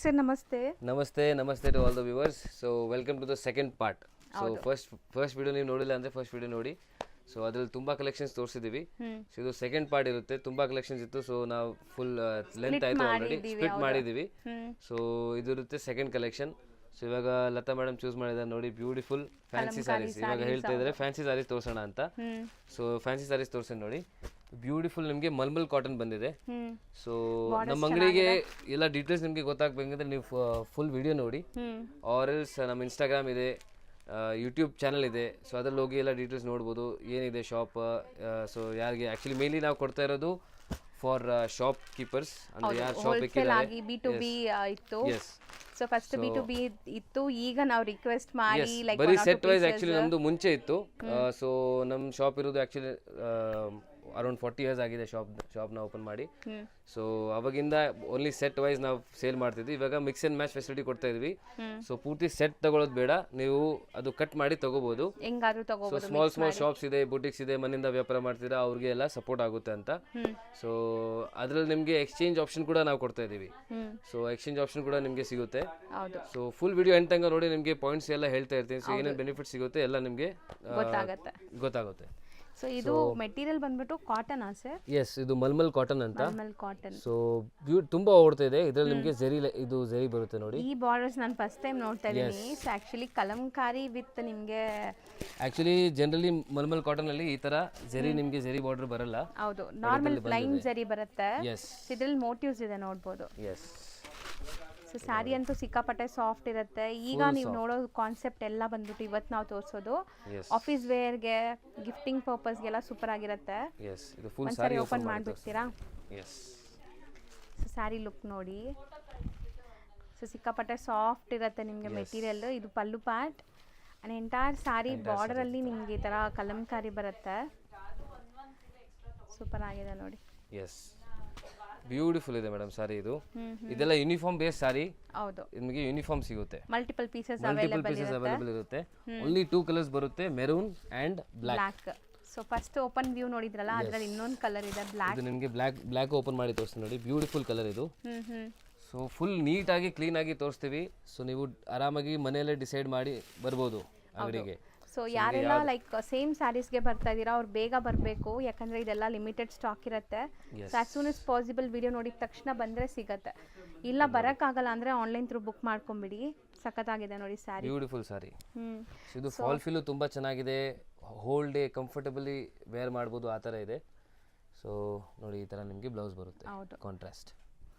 sir, namaste. Namaste to all the viewers. So welcome to the second part. So first video ನೀವು ನೋಡಿಲ್ಲ ಅಂದ್ರೆ first video ನೋಡಿ. So ಅದ್ರಲ್ಲಿ ತುಂಬಾ collections ತೋರಿಸಿದೀವಿ. So ಇದು ಸೆಕೆಂಡ್ ಪಾರ್ಟ್ ಇರುತ್ತೆ. ತುಂಬಾ ಕಲೆಕ್ಷನ್ಸ್ ಇತ್ತು. ಸೊ ನಾವು ಫುಲ್ ಲೆಂತ್ ಆಯ್ತು ಆಲ್ರೆಡಿ ಸ್ಪ್ಲಿಟ್ ಮಾಡಿದೀವಿ. ಸೊ ಇದು ಇರುತ್ತೆ ಸೆಕೆಂಡ್ ಕಲೆಕ್ಷನ್. ಸೊ ಇವಾಗ ಲತಾ ಮೇಡಮ್ ಚೂಸ್ ಮಾಡಿದ್ದಾರೆ ನೋಡಿ, ಬ್ಯೂಟಿಫುಲ್ ಫ್ಯಾನ್ಸಿ ಸ್ಯಾರೀಸ್. ಇವಾಗ ಹೇಳ್ತಾ ಇದ್ದಾರೆ ಫ್ಯಾನ್ಸಿ ಸ್ಯಾರೀಸ್ ತೋರ್ಸೋಣ ಅಂತ. ಸೊ ಫ್ಯಾನ್ಸಿ ಸ್ಯಾರೀಸ್ ತೋರ್ಸೋಣ ನೋಡಿ. ಬ್ಯೂಟಿಫುಲ್ ನಿಮಗೆ ಮಲ್ಮಲ್ ಕಾಟನ್ ಬಂದಿದೆ. ಸೊ ನಮ್ಮ ಅಂಗಡಿಗೆ ಎಲ್ಲ ಡೀಟೇಲ್ಸ್ ನಿಮಗೆ ಗೊತ್ತಾಗಬೇಕಂದ್ರೆ ನೀವು ಫುಲ್ ವಿಡಿಯೋ ನೋಡಿ. ಆರ್ ಎಲ್ಸ್ ನಮ್ಮ ಇನ್ಸ್ಟಾಗ್ರಾಮ್ ಇದೆ, ಯೂಟ್ಯೂಬ್ ಚಾನಲ್ ಇದೆ. ಸೊ ಅದ್ರಲ್ಲಿ ಹೋಗಿ ಎಲ್ಲ ಡೀಟೇಲ್ಸ್ ನೋಡ್ಬೋದು ಏನಿದೆ ಶಾಪ್. ಸೊ ಯಾರಿಗೆ ಆ್ಯಕ್ಚುಲಿ ಮೇನ್ಲಿ ನಾವು ಕೊಡ್ತಾ ಇರೋದು ಫಾರ್ ಶಾಪ್ ಕೀಪರ್ಸ್, ಅಂದರೆ ಯಾರು ಶಾಪ್ ಆಗಿ B2B ಇತ್ತು. ಸೊ ಫಸ್ಟ್ B2B ಇತ್ತು, ಈಗ ನಾವು ರಿಕ್ವೆಸ್ಟ್ ಮಾಡಿ ಲೈಕ್ ಬರೀ ಸೆಟ್ ವೈಸ್ ಆ್ಯಕ್ಚುಲಿ ನಮ್ಮದು ಮುಂಚೆ ಇತ್ತು. ಸೊ ನಮ್ಮ ಶಾಪ್ ಇರೋದು ಆ್ಯಕ್ಚುಲಿ ಅರೌಂಡ್ 40 years ಆಗಿದೆ ಶಾಪ್ನ ಓಪನ್ ಮಾಡಿ. ಸೊ ಅವಾಗಿಂದ ಓನ್ಲಿ ಸೆಟ್ ವೈಸ್ ನಾವು ಸೇಲ್ ಮಾಡ್ತಿದ್ವಿ. ಇವಾಗ ಮಿಕ್ಸ್ ಆ್ಯಂಡ್ ಮ್ಯಾಚ್ ಫೆಸಿಲಿಟಿ ಕೊಡ್ತಾ ಇದ್ವಿ. ಸೊ ಪೂರ್ತಿ ಸೆಟ್ ತಗೊಳ್ಳೋದು ಬೇಡ, ನೀವು ಅದು ಕಟ್ ಮಾಡಿ ತಗೋಬಹುದು. ಸೊ ಸ್ಮಾಲ್ ಶಾಪ್ಸ್ ಇದೆ, ಬುಟಿಕ್ಸ್ ಇದೆ, ಮನೆಯಿಂದ ವ್ಯಾಪಾರ ಮಾಡ್ತಿದ್ರೆ ಅವ್ರಿಗೆ ಎಲ್ಲ ಸಪೋರ್ಟ್ ಆಗುತ್ತೆ ಅಂತ. ಸೊ ಅದ್ರಲ್ಲಿ ನಿಮಗೆ ಎಕ್ಸ್ಚೇಂಜ್ ಆಪ್ಷನ್ ಕೂಡ ನಾವು ಕೊಡ್ತಾ ಇದೀವಿ. ಸೊ ಎಕ್ಸ್ಚೇಂಜ್ ಆಪ್ಷನ್ ಕೂಡ ನಿಮಗೆ ಸಿಗುತ್ತೆ. ಸೊ ಫುಲ್ ವಿಡಿಯೋ ಎಂಡ್ ತನಕ ನೋಡಿ, ನಿಮಗೆ ಪಾಯಿಂಟ್ಸ್ ಎಲ್ಲ ಹೇಳ್ತಾ ಇರ್ತೀನಿ. ಸೊ ಏನೇನು ಬೆನಿಫಿಟ್ ಸಿಗುತ್ತೆ ಎಲ್ಲ ನಿಮಗೆ ಗೊತ್ತಾಗುತ್ತೆ. ಸೊ ಇದು ಮೆಟೀರಿಯಲ್ ಬಂದ್ಬಿಟ್ಟು ಕಾಟನ್ ಸರ್? ಎಸ್, ಇದು ಮಲ್ಮಲ್ ಕಾಟನ್ ಅಂತ. ಕಾಟನ್. ಸೊ ತುಂಬಾ ಓಡ್ತಾ ಇದೆ. ಇದರಲ್ಲಿ ನಿಮಗೆ ಇದು ಜರಿ ಬರುತ್ತೆ ನೋಡಿ. ಈ ಬಾರ್ಡರ್ಸ್ ನಾನು ಫಸ್ಟ್ ಟೈಮ್ ನೋಡ್ತಾ ಇದ್ದೀನಿ. ಸೊ ಆಕ್ಚುಲಿ ಕಲಂಕಾರಿ ವಿತ್ ನಿಮಗೆ ಆಕ್ಚುಲಿ ಜನರಲಿ ಮಲ್ಮಲ್ ಕಾಟನ್ ಅಲ್ಲಿ ಈ ತರ ಜರಿ ನಿಮಗೆ ಜರಿ ಬಾರ್ಡರ್ ಬರಲ್ಲ. ಹೌದು, ನಾರ್ಮಲ್ ಪ್ಲೈನ್ ಜರಿ ಬರುತ್ತೆ. ಇದರಲ್ಲಿ ಮೋಟಿವ್ಸ್ ಇದೆ ನೋಡಬಹುದು. ಎಸ್. ಸೊ ಸ್ಯಾರಿ ಅಂತೂ ಸಿಕ್ಕಾಪಟ್ಟೆ ಸಾಫ್ಟ್ ಇರುತ್ತೆ. ಈಗ ನೀವು ನೋಡೋ ಕಾನ್ಸೆಪ್ಟ್ ಎಲ್ಲ ಬಂದ್ಬಿಟ್ಟು ಇವತ್ತು ನಾವು ತೋರಿಸೋದು ಆಫೀಸ್ ವೇರ್ಗೆ, ಗಿಫ್ಟಿಂಗ್ ಪರ್ಪಸ್ಗೆಲ್ಲ ಸೂಪರ್ ಆಗಿರುತ್ತೆ. ಒಂದ್ಸರಿ ಓಪನ್ ಮಾಡಿಬಿಡ್ತೀರಾ? ಸೊ ಸ್ಯಾರಿ ಲುಕ್ ನೋಡಿ. ಸೊ ಸಿಕ್ಕಾಪಟ್ಟೆ ಸಾಫ್ಟ್ ಇರುತ್ತೆ ನಿಮಗೆ ಮೆಟೀರಿಯಲ್. ಇದು pallu part and entire sari border ಅಲ್ಲಿ ನಿಮ್ಗೆ ಈ ತರ ಕಲಂಕಾರಿ ಬರುತ್ತೆ. ಸೂಪರ್ ಆಗಿದೆ ನೋಡಿ. ಎಸ್, ಬ್ಯೂಟಿಫುಲ್ ಇದೆ ಮೇಡಮ್ ಸಾರಿ. ಇದೆಲ್ಲ ಯೂನಿಫಾರ್ಮ್ ಬೇಸ್ ಸಾರಿ. ಹೌದು, ನಿಮಗೆ ಯೂನಿಫಾರ್ಮ್ ಸಿಗುತ್ತೆ. ಮಲ್ಟಿಪಲ್ ಪೀಸಸ್ ಅವೈಲೇಬಲ್ ಇರುತ್ತೆ. ಓನ್ಲಿ 2 ಕಲರ್ಸ್ ಬರುತ್ತೆ, maroon and black. So first open view ನೋಡಿದ್ರಲ್ಲ, ಅದರಲ್ಲಿ ಇನ್ನೊಂದು ಕಲರ್ ಇದೆ ಬ್ಲಾಕ್. ಇದು ನಿಮಗೆ ಬ್ಲಾಕ್ ಓಪನ್ ಮಾಡಿ ತೋರಿಸ್ತೀನಿ ನೋಡಿ. ಬ್ಯೂಟಿಫುಲ್ ಕಲರ್ ಇದು. ಸೊ ಫುಲ್ ನೀಟ್ ಆಗಿ ಕ್ಲೀನ್ ಆಗಿ ತೋರಿಸ್ತೀವಿ. ಸೊ ನೀವು ಆರಾಮಾಗಿ ಮನೆಯಲ್ಲೇ ಡಿಸೈಡ್ ಮಾಡಿ ಬರ್ಬೋದು ಅಂಗಡಿಗೆ. ಸೊ ಯಾರೆಲ್ಲ ಲೈಕ್ ಸೇಮ್ ಸ್ಯಾರೀಸ್ಗೆ ಬರ್ತಾ ಇದ್ದೀರಾ ಅವ್ರು ಬೇಗ ಬರಬೇಕು, ಯಾಕಂದರೆ ಇದೆಲ್ಲ ಲಿಮಿಟೆಡ್ ಸ್ಟಾಕ್ ಇರುತ್ತೆ. So as soon as possible video ನೋಡಿದ ತಕ್ಷಣ ಬಂದರೆ ಸಿಗುತ್ತೆ. ಇಲ್ಲ ಬರೋಕ್ಕಾಗಲ್ಲ ಅಂದರೆ ಆನ್ಲೈನ್ ಥ್ರೂ ಬುಕ್ ಮಾಡ್ಕೊಂಬಿಡಿ. ಸಖತ್ತಾಗಿದೆ ನೋಡಿ ಸ್ಯಾರಿ, ಬ್ಯೂಟಿಫುಲ್ ಸ್ಯಾರಿ. ಇದು ಫಾಲ್ ಫಿಲ್ ತುಂಬ ಚೆನ್ನಾಗಿದೆ. ಹೋಲ್ ಡೇ ಕಂಫರ್ಟಬಲಿ ವೇರ್ ಮಾಡ್ಬೋದು, ಆ ಥರ ಇದೆ. ಸೊ ನೋಡಿ, ಈ ಥರ ನಿಮಗೆ ಬ್ಲೌಸ್ ಬರುತ್ತೆ ಕಾಂಟ್ರಾಸ್ಟ್.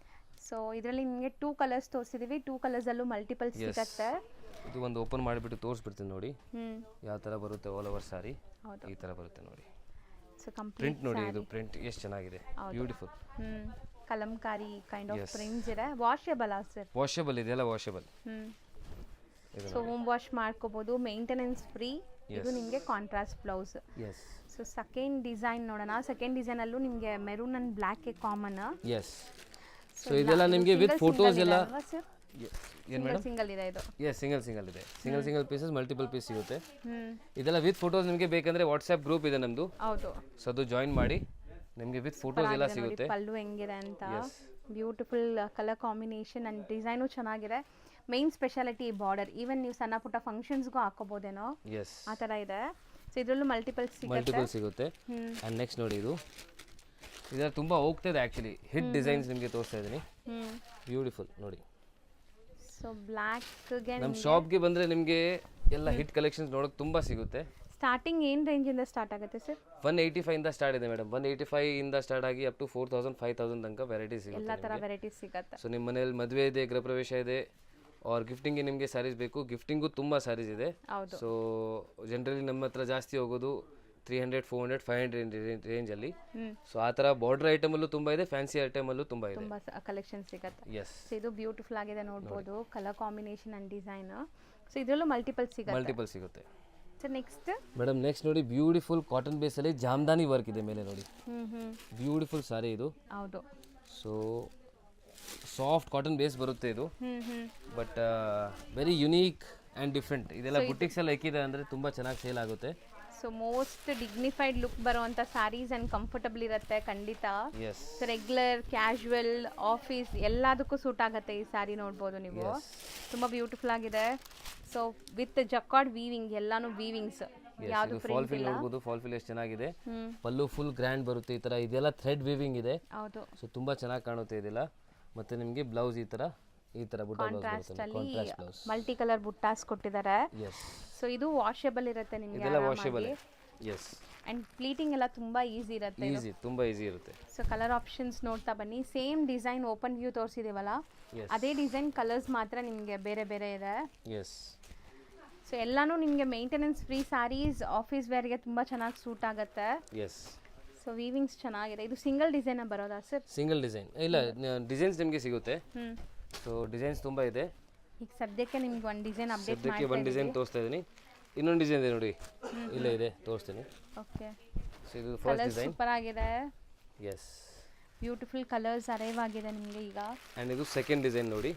ಸೊ ಇದರಲ್ಲಿ ನಿಮಗೆ 2 ಕಲರ್ಸ್ ತೋರಿಸಿದೀವಿ. 2 ಕಲರ್ಸಲ್ಲೂ ಮಲ್ಟಿಪಲ್ ಸಿಗುತ್ತೆ. ಇದು ಒಂದು ಓಪನ್ ಮಾಡಿಬಿಟ್ಟು ತೋರಿಸ್ಬಿಡ್ತೀನಿ ನೋಡಿ ಯಾವ ಥರ ಬರುತ್ತೆ. ಆಲ್ ಓವರ್ ಸಾರಿ ಈ ಥರ ಬರುತ್ತೆ ನೋಡಿ. ಸೊ ಪ್ರಿಂಟ್ ನೋಡಿ, ಇದು ಪ್ರಿಂಟ್ ಎಷ್ಟು ಚೆನ್ನಾಗಿದೆ, beautiful. Kalamkari kind of prints ಇದೆ. Washable sir? ವಾಷೇಬಲ್ ಇದೆಲ್ಲ ವಾಷೇಬಲ್. ಸೊ ಹೋಮ್ ವಾಶ್ ಮಾಡ್ಕೋಬಹುದು, ಮೇಂಟೆನೆನ್ಸ್ ಫ್ರೀ. ಇದು ನಿಮಗೆ contrast blouse. So second design ನೋಡೋಣ. ಸೆಕೆಂಡ್ ಡಿಸೈನ್ ಅಲ್ಲೂ ನಿಮಗೆ maroon and black common. Yes. So ಇದೆಲ್ಲ ನಿಮಗೆ ವಿತ್ ಫೋಟೋಸ್ ಎಲ್ಲ ಏನು ಮೇಡಮ್? ಸಿಂಗಲ್ ಇದೆ ಇದು. ಎಸ್, ಸಿಂಗಲ್ ಇದೆ. ಸಿಂಗಲ್ ಪೀಸಸ್ ಮಲ್ಟಿಪಲ್ ಪೀಸ್ ಸಿಗುತ್ತೆ. ಇದೆಲ್ಲ ವಿತ್ ಫೋಟೋಸ್ ನಿಮಗೆ ಬೇಕಂದ್ರೆ ವಾಟ್ಸ್ಆ್ಯಪ್ ಗ್ರೂಪ್ ಇದೆ ನಮ್ಮದು. ಹೌದು. ಸೊ ಅದು ಜಾಯಿನ್ ಮಾಡಿ, ನಿಮಗೆ ವಿತ್ ಫೋಟೋಸ್ ಎಲ್ಲ ಸಿಗುತ್ತೆ. ಪಲ್ಲು ಹೆಂಗಿದೆ ಅಂತ. Beautiful colour combination and design ಚೆನ್ನಾಗಿದೆ. Main speciality border. ಈವನ್ ನೀವು ಸಣ್ಣ ಪುಟ್ಟ ಫಂಕ್ಷನ್ಸ್ಗೂ ಹಾಕೋಬೋದೇನೋ, ಆ ಥರ ಇದೆ. ಸೊ ಇದರಲ್ಲೂ ಮಲ್ಟಿಪಲ್ ಸಿಗುತ್ತೆ. ಆ್ಯಂಡ್ ನೆಕ್ಸ್ಟ್ ನೋಡಿ, ಇದರ ತುಂಬ ಹೋಗ್ತಿದೆ ಆ್ಯಕ್ಚುಲಿ. ಹಿಟ್ ಡಿಸೈನ್ಸ್ ನಿಮಗೆ ತೋರಿಸ್ತಾ ಇದ್ದೀನಿ. ಬ್ಯೂಟಿಫುಲ್ ನೋಡಿ. ಸೊ ಬ್ಲ್ಯಾಕ್ಗೆ ನಮ್ಮ ಶಾಪ್ಗೆ ಬಂದರೆ ನಿಮಗೆ ಎಲ್ಲ ಹಿಟ್ ಕಲೆಕ್ಷನ್ಸ್ ನೋಡೋಕೆ ತುಂಬ ಸಿಗುತ್ತೆ. ಸ್ಟಾರ್ಟಿಂಗ್ ಏನು ರೇಂಜಿಂದ ಸ್ಟಾರ್ಟ್ ಆಗುತ್ತೆ ಸರ್? 185 ಇಂದ ಸ್ಟಾರ್ಟ್ ಇದೆ ಮೇಡಮ್. 185 ಇಂದ ಸ್ಟಾರ್ಟ್ ಆಗಿ ಅಪ್ ಟು 4000 5000 ತನಕ ವೆರೈಟೀಸ್ ಸಿಗುತ್ತೆ. ಎಲ್ಲ ಥರ ವೆರೈಟೀಸ್ ಸಿಗುತ್ತೆ. ಸೊ ನಿಮ್ಮ ಮನೇಲಿ ಮದುವೆ ಇದೆ, ಗೃಹಪ್ರವೇಶ ಇದೆ, ಆರ್ ಗಿಫ್ಟಿಂಗ್ಗೆ ನಿಮಗೆ ಸ್ಯಾರೀಸ್ ಬೇಕು. ಗಿಫ್ಟಿಂಗು ತುಂಬ ಸ್ಯಾರೀಸ್ ಇದೆ. ಸೊ ಜನರಲಿ ನಮ್ಮ ಹತ್ರ ಜಾಸ್ತಿ ಹೋಗೋದು 300 400 500 ರೇಂಜಲ್ಲಿ. ಸೊ ಆ ಥರ ಬಾರ್ಡರ್ ಐಟಮಲ್ಲೂ ತುಂಬ ಇದೆ, ಫ್ಯಾನ್ಸಿ ಐಟಮಲ್ಲೂ ತುಂಬ ಇದೆ, ತುಂಬ ಕಲೆಕ್ಷನ್ ಸಿಗುತ್ತೆ. ಎಸ್. ಇದು ಬ್ಯೂಟಿಫುಲ್ ಆಗಿದೆ ನೋಡ್ಬೋದು, colour combination and design. So ಇದರಲ್ಲೂ ಮಲ್ಟಿಪಲ್ ಸಿಗುತ್ತೆ. ಸೊ ನೆಕ್ಸ್ಟ್ ಮೇಡಮ್, ನೆಕ್ಸ್ಟ್ ನೋಡಿ, ಬ್ಯೂಟಿಫುಲ್ ಕಾಟನ್ ಬೇಸಲ್ಲಿ ಜಾಮ್ದಾನಿ ವರ್ಕ್ ಇದೆ ಮೇಲೆ ನೋಡಿ. ಬ್ಯೂಟಿಫುಲ್ ಸಾರಿ ಇದು. ಹೌದು. ಸೊ ಸಾಫ್ಟ್ ಕಾಟನ್ ಬೇಸ್ ಬರುತ್ತೆ ಇದು, but very unique and different. ಇದೆಲ್ಲ ಬುಟಿಕ್ಸ್ ಎಲ್ಲ ಇಕ್ಕಿದೆ ಅಂದರೆ ತುಂಬ ಚೆನ್ನಾಗಿ ಸೇಲ್ ಆಗುತ್ತೆ. So so most dignified look ಬರುವಂಥ ಸ್ಯಾರೀಸ್ ಆ್ಯಂಡ್ ಕಂಫರ್ಟಬಲ್ ಇರುತ್ತೆ ಖಂಡಿತ. Yes so regular casual office ಎಲ್ಲದಕ್ಕೂ ಸೂಟ್ ಆಗುತ್ತೆ ಈ ಸ್ಯಾರಿ. ನೋಡ್ಬೋದು ನೀವು, ತುಂಬ ಬ್ಯೂಟಿಫುಲ್ ಆಗಿದೆ. ಸೊ ವಿತ್ ಜಕಾರ್ಡ್ ವೀವಿಂಗ್, ಎಲ್ಲಾನು ವೀವಿಂಗ್ಸ್, ಯಾವುದು ಫಾಲ್ ಫಿಲ್ ನೋಡ್ಬೋದು. ಫಾಲ್ ಫಿಲ್ ಎಷ್ಟು ಚೆನ್ನಾಗಿದೆ. ಪಲ್ಲು ಫುಲ್ ಗ್ರ್ಯಾಂಡ್ ಬರುತ್ತೆ ಈ ತರ. ಇದೆಲ್ಲ ಥ್ರೆಡ್ ವೀವಿಂಗ್ ಇದೆ. ಹೌದು. ಸೊ ತುಂಬಾ ಚೆನ್ನಾಗಿ ಕಾಣುತ್ತೆ ಇದೆಲ್ಲ. ಮತ್ತೆ ನಿಮಗೆ ಬ್ಲೌಸ್ ಈ ತರ ಬುಟ್ಟ ಬ್ಲೌಸ್ ಬರುತ್ತೆ. ಕಾಂಟ್ರಾಸ್ಟ್ ಬ್ಲೌಸ್, ಮಲ್ಟಿ ಕಲರ್ ಬುಟ್ಟಾಸ್ ಕೊಟ್ಟಿದ್ದಾರೆ. ಎಸ್. ಸೊ ಇದು ವಾಷೇಬಲ್ ಇರುತ್ತೆ ನಿಮಗೆ, ಇದೆಲ್ಲ ವಾಷೇಬಲ್. ಎಸ್. ಅಂಡ್ ಪ್ಲೀಟಿಂಗ್ ಎಲ್ಲ ತುಂಬಾ ಈಸಿ ಇರುತ್ತೆ. ತುಂಬಾ ಈಸಿ ಇರುತ್ತೆ. ಸೊ ಕಲರ್ ಆಪ್ಷನ್ಸ್ ನೋಡ್ತಾ ಬನ್ನಿ. ಸೇಮ್ ಡಿಸೈನ್ ಓಪನ್ ವ್ಯೂ ತೋರಿಸಿದೀವಲ್ಲ, ಅದೇ ಡಿಸೈನ್ ಕಲರ್ಸ್ ಮಾತ್ರ ನಿಮಗೆ ಬೇರೆ ಬೇರೆ ಇದೆ. ಎಸ್. ಸೊ ಎಲ್ಲಾನು ನಿಮಗೆ ಮೇಂಟೆನೆನ್ಸ್ ಫ್ರೀ ಸ್ಯಾರೀಸ್, ಆಫೀಸ್ ವೇರ್ಗೆ ತುಂಬ ಚೆನ್ನಾಗಿ ಸೂಟ್ ಆಗುತ್ತೆ. ಎಸ್. ಸೊ ವೀವಿಂಗ್ಸ್ ಚೆನ್ನಾಗಿದೆ. ಇದು ಸಿಂಗಲ್ ಡಿಸೈನ್ ಬರೋದಾ ಸರ್? ಸಿಂಗಲ್ ಡಿಸೈನ್ ಇಲ್ಲ, ಡಿಸೈನ್ಸ್ ನಿಮಗೆ ಸಿಗುತ್ತೆ. ಸೊ ಡಿಸೈನ್ಸ್ ತುಂಬಾ ಇದೆ. ಈಗ ಸದ್ಯಕ್ಕೆ ನಿಮ್ಗೆ ಒಂದು ಡಿಸೈನ್ ಅಪ್ಡೇಟ್ ಸದ್ಯಕ್ಕೆ ಒಂದು ಡಿಸೈನ್ ತೋರಿಸ್ತಾ ಇದ್ದೀನಿ. ಇನ್ನೊಂದು ಡಿಸೈನ್ ಇದೆ ನೋಡಿ, ಇಲ್ಲೇ ಇದೆ, ತೋರಿಸ್ತೀನಿ. ಓಕೆ. ಸೊ ಇದು ಫಸ್ಟ್ ಡಿಸೈನ್. ಸೂಪರ್ ಆಗಿದೆ. ಎಸ್. ಬ್ಯೂಟಿಫುಲ್ ಕಲರ್ಸ್ ಅರೈವ್ ಆಗಿದೆ ನಿಮಗೆ ಈಗ. ಆ್ಯಂಡ್ ಇದು ಸೆಕೆಂಡ್ ಡಿಸೈನ್ ನೋಡಿ.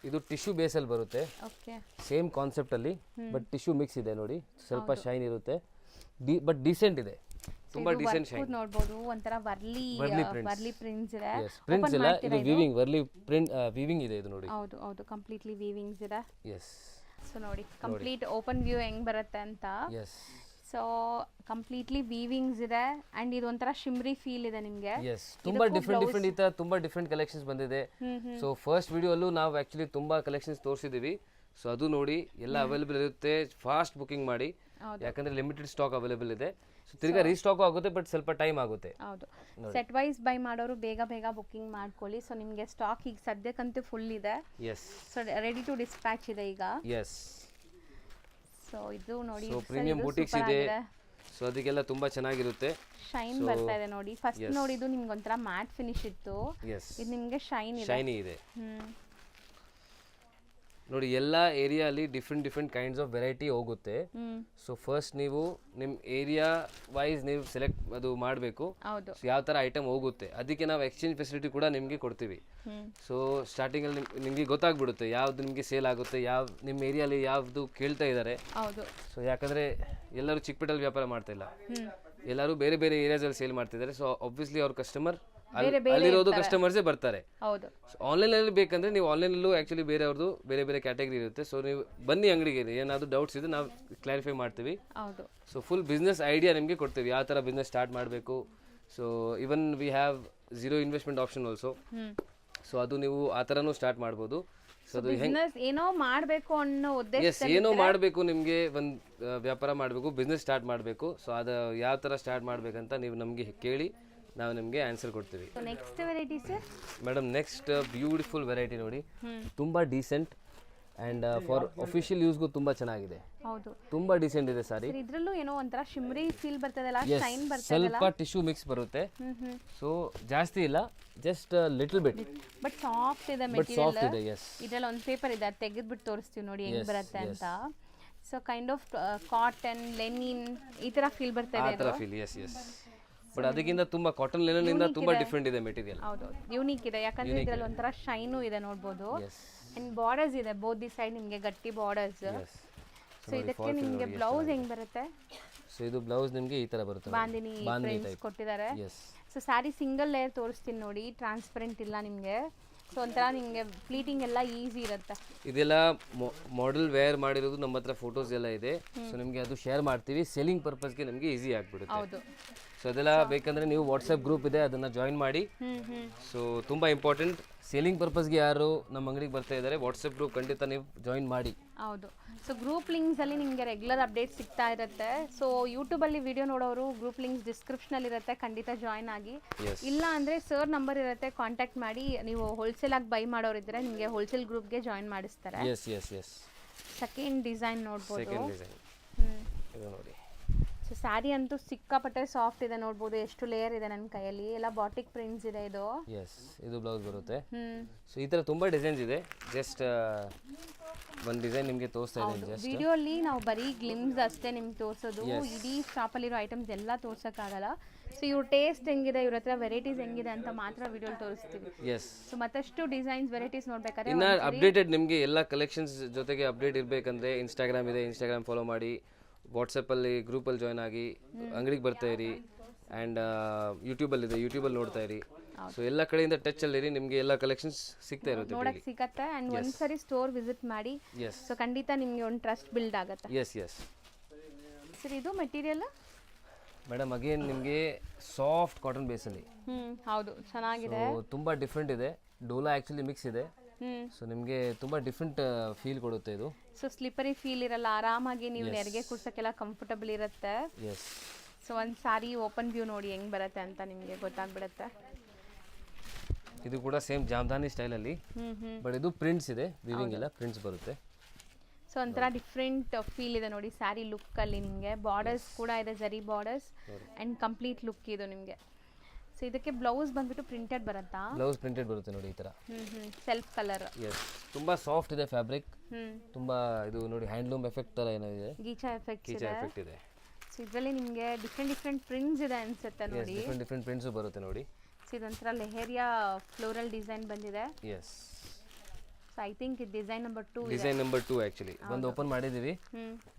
ಇದು ಟಿಶ್ಯೂ ಬೇಸಲ್ಲಿ ಬರುತ್ತೆ. ಓಕೆ. ಸೇಮ್ ಕಾನ್ಸೆಪ್ಟಲ್ಲಿ, ಬಟ್ ಟಿಶ್ಯೂ ಮಿಕ್ಸ್ ಇದೆ ನೋಡಿ. ಸ್ವಲ್ಪ ಶೈನ್ ಇರುತ್ತೆ, ಬಟ್ ಡೀಸೆಂಟ್ ಇದೆ. ತುಂಬಾ ಡೀಸೆಂಟ್ ಶೈನ್ ನೋಡಬಹುದು. ಒಂತರ ವರ್ಲಿ ಪ್ರಿಂಟ್ಸ್ ಇದೆ. ಪ್ರಿಂಟ್ಸ್ ಇಲ್ಲ, ಇದು ವೀವಿಂಗ್, ವರ್ಲಿ ಪ್ರಿಂಟ್ ವೀವಿಂಗ್ ಇದೆ ಇದು ನೋಡಿ. ಹೌದು ಹೌದು, ಕಂಪ್ಲೀಟ್ಲಿ ವೀವಿಂಗ್ಸ್ ಇದೆ. ಎಸ್. ಸೊ ನೋಡಿ ಕಂಪ್ಲೀಟ್ ಓಪನ್ ವ್ಯೂ ಹೆಂಗ್ ಬರುತ್ತೆ ಅಂತ. ಎಸ್. ಸೊ ಕಂಪ್ಲೀಟ್ಲಿ ವೀವಿಂಗ್ಸ್ ಇದೆ ಅಂಡ್ ಇದು ಒಂಥರ ಶಿಮ್ರಿ ಫೀಲ್ ಇದೆ ನಿಮಗೆ. ಎಸ್. ತುಂಬಾ ಡಿಫ್ರೆಂಟ್ ಈ ತರ ತುಂಬಾ ಡಿಫ್ರೆಂಟ್ ಕಲೆಕ್ಷನ್ಸ್ ಬಂದಿದೆ. ಸೊ ಫಸ್ಟ್ ವಿಡಿಯೋಲ್ಲೂ ನಾವು ಆಕ್ಚುಲಿ ತುಂಬಾ ಕಲೆಕ್ಷನ್ಸ್ ತೋರಿಸಿದೀವಿ. ಸೊ ಅದು ನೋಡಿ, ಎಲ್ಲ ಅವೈಲೇಬಲ್ ಇರುತ್ತೆ. ಫಾಸ್ಟ್ ಬುಕಿಂಗ್ ಮಾಡಿ, ಯಾಕಂದ್ರೆ ಲಿಮಿಟೆಡ್ ಸ್ಟಾಕ್ ಅವೈಲೇಬಲ್ ಇದೆ. ಸೊ ತಿರ್ಗಾ ರೀಸ್ಟಾಕ್ ಆಗುತ್ತೆ, ಬಟ್ ಸ್ವಲ್ಪ ಟೈಮ್ ಆಗುತ್ತೆ. ಹೌದು. ಸೆಟ್ ವೈಸ್ ಬೈ ಮಾಡೋರು ಬೇಗ ಬೇಗ ಬುಕಿಂಗ್ ಮಾಡ್ಕೊಳ್ಳಿ. ಸೊ ನಿಮಗೆ ಸ್ಟಾಕ್ ಈಗ ಸದ್ಯಕ್ಕಂತೂ ಫುಲ್ ಇದೆ. Yes. So ready to dispatch ಇದೆ ಈಗ. ಎಸ್. ಸೊ ಇದು ನೋಡಿ, ಸೊ ಪ್ರೀಮಿಯಂ ಬೂಟಿಕ್ಸ್ ಇದೆ. ಸೊ ಅದಕ್ಕೆಲ್ಲ ತುಂಬಾ ಚೆನ್ನಾಗಿರುತ್ತೆ. ಶೈನ್ ಬರ್ತಾ ಇದೆ ನೋಡಿ. ಫಸ್ಟ್ ನೋಡಿ ಇದು ನಿಮ್ಗೆ ಒಂಥರ ಮ್ಯಾಟ್ ಫಿನಿಶ್ ಇತ್ತು. ಇದು ನಿಮಗೆ ಶೈನಿ ಇದೆ. ನೋಡಿ, ಎಲ್ಲ ಏರಿಯಾ ಅಲ್ಲಿ ಡಿಫ್ರೆಂಟ್ ಕೈಂಡ್ಸ್ ಆಫ್ ವೆರೈಟಿ ಹೋಗುತ್ತೆ. ಸೊ ಫಸ್ಟ್ ನೀವು ನಿಮ್ಮ ಏರಿಯಾ ವೈಸ್ ನೀವು ಸೆಲೆಕ್ಟ್ ಅದು ಮಾಡಬೇಕು. ಯಾವ ತರ ಐಟಮ್ ಹೋಗುತ್ತೆ, ಅದಕ್ಕೆ ನಾವು ಎಕ್ಸ್ಚೇಂಜ್ ಫೆಸಿಲಿಟಿ ಕೂಡ ನಿಮಗೆ ಕೊಡ್ತೀವಿ. ಸೊ ಸ್ಟಾರ್ಟಿಂಗ್ ಅಲ್ಲಿ ನಿಮಗೆ ಗೊತ್ತಾಗ್ಬಿಡುತ್ತೆ ಯಾವ್ದು ನಿಮಗೆ ಸೇಲ್ ಆಗುತ್ತೆ, ನಿಮ್ಮ ಏರಿಯಾಲಿ ಯಾವ್ದು ಕೇಳ್ತಾ ಇದ್ದಾರೆ. ಸೊ ಯಾಕಂದ್ರೆ ಎಲ್ಲರೂ ಚಿಕ್ಕಪೇಟೆಯಲ್ಲಿ ವ್ಯಾಪಾರ ಮಾಡ್ತಾ ಇಲ್ಲ, ಎಲ್ಲರೂ ಬೇರೆ ಬೇರೆ ಏರಿಯಾಸ್ ಅಲ್ಲಿ ಸೇಲ್ ಮಾಡ್ತಿದ್ದಾರೆ. ಸೊ ಆಬ್ವಿಯಸ್ಲಿ ಅವ್ರ ಕಸ್ಟಮರ್ ಅಲ್ಲಿರೋದು ಕಸ್ಟಮರ್ಸೇ ಬರ್ತಾರೆ. ಆನ್ಲೈನ್ ಅಲ್ಲಿ ಬೇಕಂದ್ರೆ ನೀವು ಆನ್ಲೈನ್ ಅಲ್ಲೂ ಆಕ್ಚುಲಿ ಬೇರೆಯವ್ರದ್ದು ಬೇರೆ ಬೇರೆ ಕ್ಯಾಟಗರಿ ಇರುತ್ತೆ. ಸೊ ನೀವು ಬನ್ನಿ ಅಂಗಡಿಗೆ, ಏನಾದ್ರು ಡೌಟ್ಸ್ ಇದೆ ನಾವು ಕ್ಲಾರಿಫೈ ಮಾಡ್ತೀವಿ. ಸೊ ಫುಲ್ ಬಿಸ್ನೆಸ್ ಐಡಿಯಾ ನಿಮಗೆ ಕೊಡ್ತೀವಿ, ಯಾವ ತರ ಬಿಸ್ನೆಸ್ ಸ್ಟಾರ್ಟ್ ಮಾಡಬೇಕು. So even we have 0 investment option also. So ಅದು ನೀವು ಆ ಥರನೂ ಸ್ಟಾರ್ಟ್ ಮಾಡ್ಬೋದು. ಸೊ ಅದು ಏನೋ ಮಾಡಬೇಕು ಅನ್ನೋ ಉದ್ದೇಶ, ಏನೋ ಮಾಡಬೇಕು, ನಿಮಗೆ ಒಂದು ವ್ಯಾಪಾರ ಮಾಡಬೇಕು, ಬಿಸ್ನೆಸ್ ಸ್ಟಾರ್ಟ್ ಮಾಡಬೇಕು. ಸೊ ಅದು ಯಾವ ಥರ ಸ್ಟಾರ್ಟ್ ಮಾಡಬೇಕಂತ ನೀವು ನಮಗೆ ಕೇಳಿ, ನಾವು ನಿಮಗೆ ಆನ್ಸರ್ ಕೊಡ್ತೀವಿ. Next variety sir? Madam next beautiful variety ನೋಡಿ, ತುಂಬಾ ಡೀಸೆಂಟ್ ಅಂಡ್ ಫಾರ್ ಅಫಿಷಿಯಲ್ ಯೂಸ್ಗೂ ತುಂಬಾ ಚೆನ್ನಾಗಿದೆ. ಹೌದು, ತುಂಬಾ ಡೀಸೆಂಟ್ ಇದೆ ಸಾರಿ. ಇದ್ರಲ್ಲೂ ಏನೋ ಒಂತರ ಶಿಮ್ರಿ ಫೀಲ್ ಬರ್ತದಲ್ಲ, ಶೈನ್ ಬರ್ತದಲ್ಲ, ಸ್ವಲ್ಪ ಟಿಶ್ಯೂ ಮಿಕ್ಸ್ ಬರುತ್ತೆ. ಸೊ ಜಾಸ್ತಿ ಇಲ್ಲ, just little bit, but soft ಇದೆ ಮೆಟೀರಿಯಲ್. ಇದ್ರಲ್ಲಿ ಒಂದು ಪೇಪರ್ ಇದೆ, ತೆಗೆದ್ಬಿಟ್ಟು ತೋರಿಸ್ತೀವಿ ನೋಡಿ ಹೆಂಗ್ ಬರುತ್ತೆ ಅಂತ. So kind of cotton, Lenin ಈ ತರ ಫೀಲ್ ಬರ್ತಾ ಇದೆ. ಆ ತರ ಫೀಲ್, ಎಸ್ ಎಸ್. ಬಟ್ ಅದಕ್ಕಿಂತ ತುಂಬಾ ಕಾಟನ್ ಲೆನಿನ್ ಇಂದ ತುಂಬಾ ಡಿಫರೆಂಟ್ ಇದೆ ಮೆಟೀರಿಯಲ್. ಹೌದು, ಯೂನಿಕ್ ಇದೆ, ಯಾಕಂದ್ರೆ ಇದ್ರಲ್ಲಿ ಒಂತರ ಶೈನು ಇದೆ ನೋಡಬಹುದು. ಅಂಡ್ ಬಾರ್ಡರ್ಸ್ ಇದೆ ಬೋತ್ ದಿ ಸೈಡ್, ನಿಮಗೆ ಗಟ್ಟಿ ಬಾರ್ಡರ್ಸ್. ಸೊ ಇದಕ್ಕೆ ನಿಮಗೆ ಬ್ಲೌಸ್ ಹೆಂಗ್ ಬರುತ್ತೆ? ಸೊ ಇದು ಬ್ಲೌಸ್ ನಿಮಗೆ ಈ ತರ ಬರುತ್ತೆ, ಬಾಂದಿನಿ ಪ್ರಿಂಟ್ಸ್ ಕೊಟ್ಟಿದ್ದಾರೆ. ಸೊ ಸ್ಯಾರಿ ಸಿಂಗಲ್ ಲೇಯರ್ ತೋರಿಸ್ತೀನಿ ನೋಡಿ, ಟ್ರಾನ್ಸ್ಪರೆಂಟ್ ಇಲ್ಲ ನಿಮಗೆ. ಸೊ ಒಂಥರ ನಿಮಗೆ ಪ್ಲೀಟಿಂಗ್ ಎಲ್ಲ ಈಸಿ ಇರುತ್ತೆ. ಇದೆಲ್ಲ ಮಾಡೆಲ್ ವೇರ್ ಮಾಡಿರೋದು ನಮ್ಮ ಹತ್ರ ಫೋಟೋಸ್ ಎಲ್ಲ ಇದೆ. ಸೊ ನಿಮಗೆ ಅದು ಶೇರ್ ಮಾಡ್ತೀವಿ, ಸೆಲ್ಲಿಂಗ್ ಪರ್ಪಸ್ಗೆ ನಿಮಗೆ ಈಸಿ ಆಗ್ಬಿಡುತ್ತೆ. ಹೌದು. ಸೊ ಅದೆಲ್ಲ ಬೇಕಂದ್ರೆ ನೀವು ವಾಟ್ಸಪ್ ಗ್ರೂಪ್ ಇದೆ, ಅದನ್ನ ಜಾಯಿನ್ ಮಾಡಿ. ಸೊ ತುಂಬಾ ಇಂಪಾರ್ಟೆಂಟ್, ಸೇಲಿಂಗ್ ಪರ್ಪಸ್ಗೆ ಯಾರು ನಮ್ಮ ಅಂಗಡಿಗೆ ಬರ್ತಾ ಇದ್ದಾರೆ, ವಾಟ್ಸಪ್ ಗ್ರೂಪ್ ಖಂಡಿತ ನೀವು ಜಾಯಿನ್ ಮಾಡಿ. ಹೌದು. ಸೊ ಗ್ರೂಪ್ ಲಿಂಕ್ಸ್ ಅಲ್ಲಿ ನಿಮಗೆ ರೆಗ್ಯುಲರ್ ಅಪ್ಡೇಟ್ ಸಿಗ್ತಾ ಇರುತ್ತೆ. ಸೊ ಯೂಟ್ಯೂಬ್ ಅಲ್ಲಿ ವಿಡಿಯೋ ನೋಡೋರು ಗ್ರೂಪ್ ಲಿಂಕ್ಸ್ ಡಿಸ್ಕ್ರಿಪ್ಷನ್ ಅಲ್ಲಿ ಇರುತ್ತೆ, ಖಂಡಿತ ಜಾಯಿನ್ ಆಗಿ. ಇಲ್ಲ ಅಂದ್ರೆ ಸರ್ ನಂಬರ್ ಇರುತ್ತೆ, ಕಾಂಟ್ಯಾಕ್ಟ್ ಮಾಡಿ. ನೀವು ಹೋಲ್ಸೇಲ್ ಆಗಿ ಬೈ ಮಾಡೋರು ಇದ್ರೆ ನಿಮಗೆ ಹೋಲ್ಸೇಲ್ ಗ್ರೂಪ್ಗೆ ಜಾಯಿನ್ ಮಾಡಿಸ್ತಾರೆ. ಸೆಕೆಂಡ್ ಡಿಸೈನ್ ನೋಡ್ಬೋದು. ನೋಡಿ, ಸೊ ಸ್ಯಾರಿ ಅಂತೂ ಸಿಕ್ಕಾಪಟ್ಟೆ ಸಾಫ್ಟ್ ಇದೆ ನೋಡ್ಬೋದು. ಎಷ್ಟು ಲೇಯರ್ ಇದೆ ನನ್ನ ಕೈಯಲ್ಲಿ, ಎಲ್ಲ ಬಾಟಿಕ್ ಪ್ರಿಂಟ್ಸ್ ಇದೆ. ಇದು ಬ್ಲೌಸ್ ಬರುತ್ತೆ. ಸೊ ಈ ತರ ತುಂಬಾ ಡಿಸೈನ್ಸ್ ಇದೆ. ಜಸ್ಟ್ ಒಂದು ಡಿಸೈನ್ ನಿಮಗೆ ತೋರಿಸ್ತಾ ಇದ್ದೀನಿ. ಜಸ್ಟ್ ವಿಡಿಯೋ ಅಲ್ಲಿ ನಾವು ಬರೀ ಗ್ಲಿಮ್ಸ್ ಅಷ್ಟೇ ನಿಮ್ಗೆ ತೋರಿಸೋದು, ಇಡೀ ಶಾಪ್ ಅಲ್ಲಿರೋ ಐಟಮ್ಸ್ ಎಲ್ಲ ತೋರ್ಸಕ್ಕಾಗಲ್ಲ. ಸೊ ಇವ್ರ ಟೇಸ್ಟ್ ಹೆಂಗಿದೆ, ಇವ್ರ ಹತ್ರ ವೆರೈಟೀಸ್ ಹೆಂಗಿದೆ ಅಂತ ಮಾತ್ರ ವಿಡಿಯೋ ತೋರಿಸ್ತೀವಿ. ಸೊ ಮತ್ತಷ್ಟು ಡಿಸೈನ್ಸ್ ವೆರೈಟೀಸ್ ನೋಡ್ಬೇಕಾದ್ರೆ ಇನ್ನ ಅಪ್ಡೇಟೆಡ್ ನಿಮಗೆ ಎಲ್ಲ ಕಲೆಕ್ಷನ್ಸ್ ಜೊತೆಗೆ ಅಪ್ಡೇಟ್ ಇರಬೇಕಂದ್ರೆ ಇನ್ಸ್ಟಾಗ್ರಾಮ್ ಇದೆ, ಇನ್ಸ್ಟಾಗ್ರಾಮ್ ಫಾಲೋ ಮಾಡಿ. ವಾಟ್ಸಪ್ಪಲ್ಲಿ ಗ್ರೂಪಲ್ಲಿ ಜಾಯ್ನ್ ಆಗಿ ಅಂಗಡಿಗೆ ಬರ್ತಾ ಇರಿ. ಆ್ಯಂಡ್ ಯೂಟ್ಯೂಬಲ್ಲಿದೆ, ಯೂಟ್ಯೂಬಲ್ಲಿ ನೋಡ್ತಾ ಇರಿ. ಸೊ ಎಲ್ಲ ಕಡೆಯಿಂದ ಟಚಲ್ಲಿರಿ, ನಿಮಗೆ ಎಲ್ಲ ಕಲೆಕ್ಷನ್ಸ್ ಸಿಗ್ತಾ ಇರುತ್ತೆ. ನೋಡಕ್ ಸಿಗತ್ತೆ ಆ್ಯಂಡ್ ಒಂದ್ಸರಿ ಸ್ಟೋರ್ ವಿಸಿಟ್ ಮಾಡಿ. ಎಸ್ ಸೊ ಖಂಡಿತ ನಿಮಗೆ ಒಂದು ಟ್ರಸ್ಟ್ ಬಿಲ್ಡ್ ಆಗುತ್ತೆ. ಎಸ್ ಎಸ್ ಸರ್ ಇದು ಮೆಟೀರಿಯಲ್ ಮೇಡಮ್ ಅಗೇನ್ ನಿಮಗೆ ಸಾಫ್ಟ್ ಕಾಟನ್ ಬೇಸಲ್ಲಿ. ಹೌದು, ಚೆನ್ನಾಗಿದೆ. ತುಂಬ ಡಿಫ್ರೆಂಟ್ ಇದೆ. ಡೋಲಾ ಆ್ಯಕ್ಚುಲಿ ಮಿಕ್ಸ್ ಇದೆ. ಸೊ ನಿಮಗೆ ತುಂಬ ಡಿಫ್ರೆಂಟ್ ಫೀಲ್ ಕೊಡುತ್ತೆ ಇದು. ಸೊ ಸ್ಲಿಪರಿ ಫೀಲ್ ಇರಲ್ಲ, ಆರಾಮಾಗಿ ನೀವು ನೆರಿಗೆ ಕೂರ್ಸೋಕ್ಕೆಲ್ಲ ಕಂಫರ್ಟಬಲ್ ಇರುತ್ತೆ. ಎಸ್. ಸೊ ಒಂದು ಸಾರಿ ಓಪನ್ ವ್ಯೂ ನೋಡಿ ಹೆಂಗೆ ಬರುತ್ತೆ ಅಂತ ನಿಮಗೆ ಗೊತ್ತಾಗ್ಬಿಡುತ್ತೆ. ಇದು ಕೂಡ ಸೇಮ್ ಜಾಮ್ದಾನಿ ಸ್ಟೈಲಲ್ಲಿ, ಬಟ್ ಇದು ಪ್ರಿಂಟ್ಸ್ ಇದೆ, ವಿವಿಂಗ್ ಎಲ್ಲ ಪ್ರಿಂಟ್ಸ್ ಬರುತ್ತೆ. ಸೊ ಒಂಥರ ಡಿಫ್ರೆಂಟ್ ಫೀಲ್ ಇದೆ ನೋಡಿ ಸ್ಯಾರಿ ಲುಕ್ಕಲ್ಲಿ. ನಿಮಗೆ ಬಾರ್ಡರ್ಸ್ ಕೂಡ ಇದೆ, ಜರಿ ಬಾರ್ಡರ್ಸ್ ಆ್ಯಂಡ್ ಕಂಪ್ಲೀಟ್ ಲುಕ್ ಇದು ನಿಮಗೆ. ಸೊ ಇದಕ್ಕೆ ಬ್ಲೌಸ್ ಬಂದ್ಬಿಟ್ಟು ಪ್ರಿಂಟೆಡ್ ಬರುತ್ತಾ? ಬ್ಲೌಸ್ ಪ್ರಿಂಟೆಡ್ ಬರುತ್ತೆ ನೋಡಿ ಈ ಥರ. Self colour. ಎಸ್, ತುಂಬ ಸಾಫ್ಟ್ ಇದೆ ಫ್ಯಾಬ್ರಿಕ್. ತುಂಬ ಇದು ನೋಡಿ ಹ್ಯಾಂಡ್ಲೂಮ್ ಎಫೆಕ್ಟ್ ಥರ ಏನೋ ಇದೆ, ಗೀಚಾ ಎಫೆಕ್ಟ್ ಇದೆ. ಸೊ ಇದರಲ್ಲಿ ನಿಮಗೆ ಡಿಫ್ರೆಂಟ್ ಪ್ರಿಂಟ್ಸ್ ಇದೆ ಅನ್ಸುತ್ತೆ ನೋಡಿ. ಡಿಫ್ರೆಂಟ್ ಪ್ರಿಂಟ್ಸು ಬರುತ್ತೆ ನೋಡಿ. ಸೊ ಇದೊಂಥರ ಲೆಹೇರಿಯಾ ಫ್ಲೋರಲ್ ಡಿಸೈನ್ ಬಂದಿದೆ. ಎಸ್. ಸೊ ಐ ಥಿಂಕ್ ಇದು design number 2. Design number 2 actually ಒಂದು ಓಪನ್ ಮಾಡಿದ್ದೀವಿ.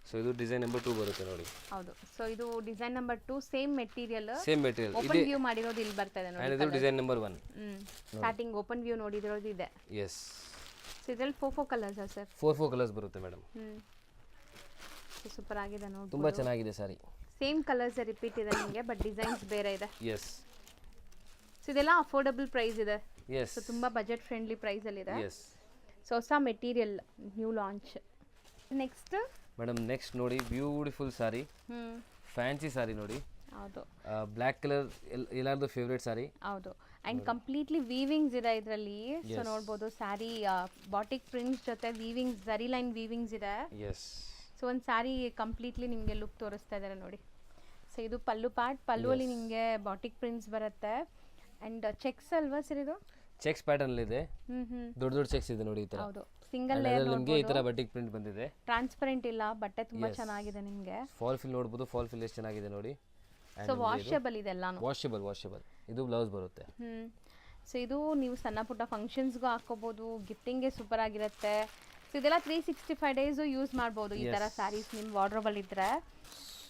ಸೊ ಇದು ಡಿಸೈನ್ ನಂಬರ್ 2 ಬರುತ್ತೆ ನೋಡಿ. ಹೌದು. ಸೊ ಇದು design number 2, same material. Open view ಮಾಡಿರೋದು ಇಲ್ಲಿ ಬರ್ತಾ ಇದೆ ನೋಡಿ. ಇದು design number 1. Starting open view ನೋಡಿದಿರೋದು ಇದೆ. ಎಸ್. ಸೊ ಇದರಲ್ಲಿ 4 ಕಲರ್ಸ್ ಸರ್? 4 ಕಲರ್ಸ್ ಬರುತ್ತೆ ಮೇಡಮ್. ಸೊ ಸೂಪರ್ ಆಗಿದೆ ನೋಡಿ, ತುಂಬ ಚೆನ್ನಾಗಿದೆ ಸಾರಿ. ಸೇಮ್ ಕಲರ್ಸ್ ರಿಪೀಟ್ ಇದೆ ನಿಮಗೆ, ಬಟ್ ಡಿಸೈನ್ಸ್ ಬೇರೆ ಇದೆ. ಎಸ್. ಸೊ ಇದೆಲ್ಲ ಅಫೋರ್ಡಬಲ್ ಪ್ರೈಸ್ ಇದೆ. ಎಸ್. ಸೊ ತುಂಬ ಬಜೆಟ್ ಫ್ರೆಂಡ್ಲಿ ಪ್ರೈಸಲ್ಲಿ ಇದೆ. ಎಸ್. ಸೊ ಹೊಸ material new launch. Next madam next ನೋಡಿ ಬ್ಯೂಟಿಫುಲ್ ಸಾರಿ, ಫ್ಯಾನ್ಸಿ ಸಾರಿ ನೋಡಿ. ಹೌದು, ಬ್ಲ್ಯಾಕ್ ಕಲರ್ ಎಲ್ಲಾರ್ದು ಫೇವ್ರೇಟ್ ಸಾರಿ. ಹೌದು. ಆ್ಯಂಡ್ ಕಂಪ್ಲೀಟ್ಲಿ ವೀವಿಂಗ್ಸ್ ಇದೆ ಇದರಲ್ಲಿ. ಸೊ ನೋಡ್ಬೋದು ಸ್ಯಾರಿ ಬಾಟಿಕ್ ಪ್ರಿಂಟ್ಸ್ ಜೊತೆ ವೀವಿಂಗ್ಸ್, ಜರಿ ಲೈನ್ ವೀವಿಂಗ್ಸ್ ಇದೆ. ಎಸ್. ಸೊ ಒಂದು ಸ್ಯಾರಿ ಕಂಪ್ಲೀಟ್ಲಿ ನಿಮಗೆ ಲುಕ್ ತೋರಿಸ್ತಾ ಇದ್ದಾರೆ ನೋಡಿ. ಸೊ ಇದು ಪಲ್ಲು ಪಾರ್ಟ್, ಪಲ್ಲುವಲ್ಲಿ ನಿಮಗೆ ಬಾಟಿಕ್ ಪ್ರಿಂಟ್ಸ್ ಬರುತ್ತೆ. ಆ್ಯಂಡ್ ಚೆಕ್ಸ್ ಅಲ್ವಾ ಸರ್ ಇದು? ಚೆಕ್ಸ್ ಪ್ಯಾಟರ್ನ್ ಇದೆ, ದೊಡ್ಡ ಚೆಕ್ಸ್ ಇದೆ ನೋಡಿ ಈ ತರ. ಹೌದು, ಸಿಂಗಲ್ ಲೇಯರ್ ನಿಮಗೆ ಈ ತರ ಬಾಟಿಕ್ ಪ್ರಿಂಟ್ ಬಂದಿದೆ. ಟ್ರಾನ್ಸ್ಪರೆಂಟ್ ಇಲ್ಲ, ಬಟ್ಟೆ ತುಂಬಾ ಚೆನ್ನಾಗಿದೆ ನಿಮಗೆ. ಫಾಲ್ ಫಿಲ್ ನೋಡಬಹುದು, ಫಾಲ್ ಫಿಲ್ ಎಷ್ಟು ಚೆನ್ನಾಗಿದೆ ನೋಡಿ. ಸೊ ವಾಷಬಲ್ ಇದೆ ಎಲ್ಲಾನು. ವಾಷಬಲ್. ಇದು ಬ್ಲೌಸ್ ಬರುತ್ತೆ. ಸೊ ಇದು ನೀವು ಸಣ್ಣ ಪುಟ್ಟ ಫಂಕ್ಷನ್ಸ್ಗೂ ಹಾಕೋಬಹುದು, ಗಿಫ್ಟಿಂಗ್ಗೆ ಸೂಪರ್ ಆಗಿರುತ್ತೆ. ಸೊ ಇದೆಲ್ಲ 365 ಡೇಸು ಯೂಸ್ ಮಾಡ್ಬೋದು ಈ ಥರ ಸ್ಯಾರೀಸ್ ನಿಮ್ಮ ವಾರ್ಡ್ರೋಬಲ್ಲಿ ಇದ್ದರೆ.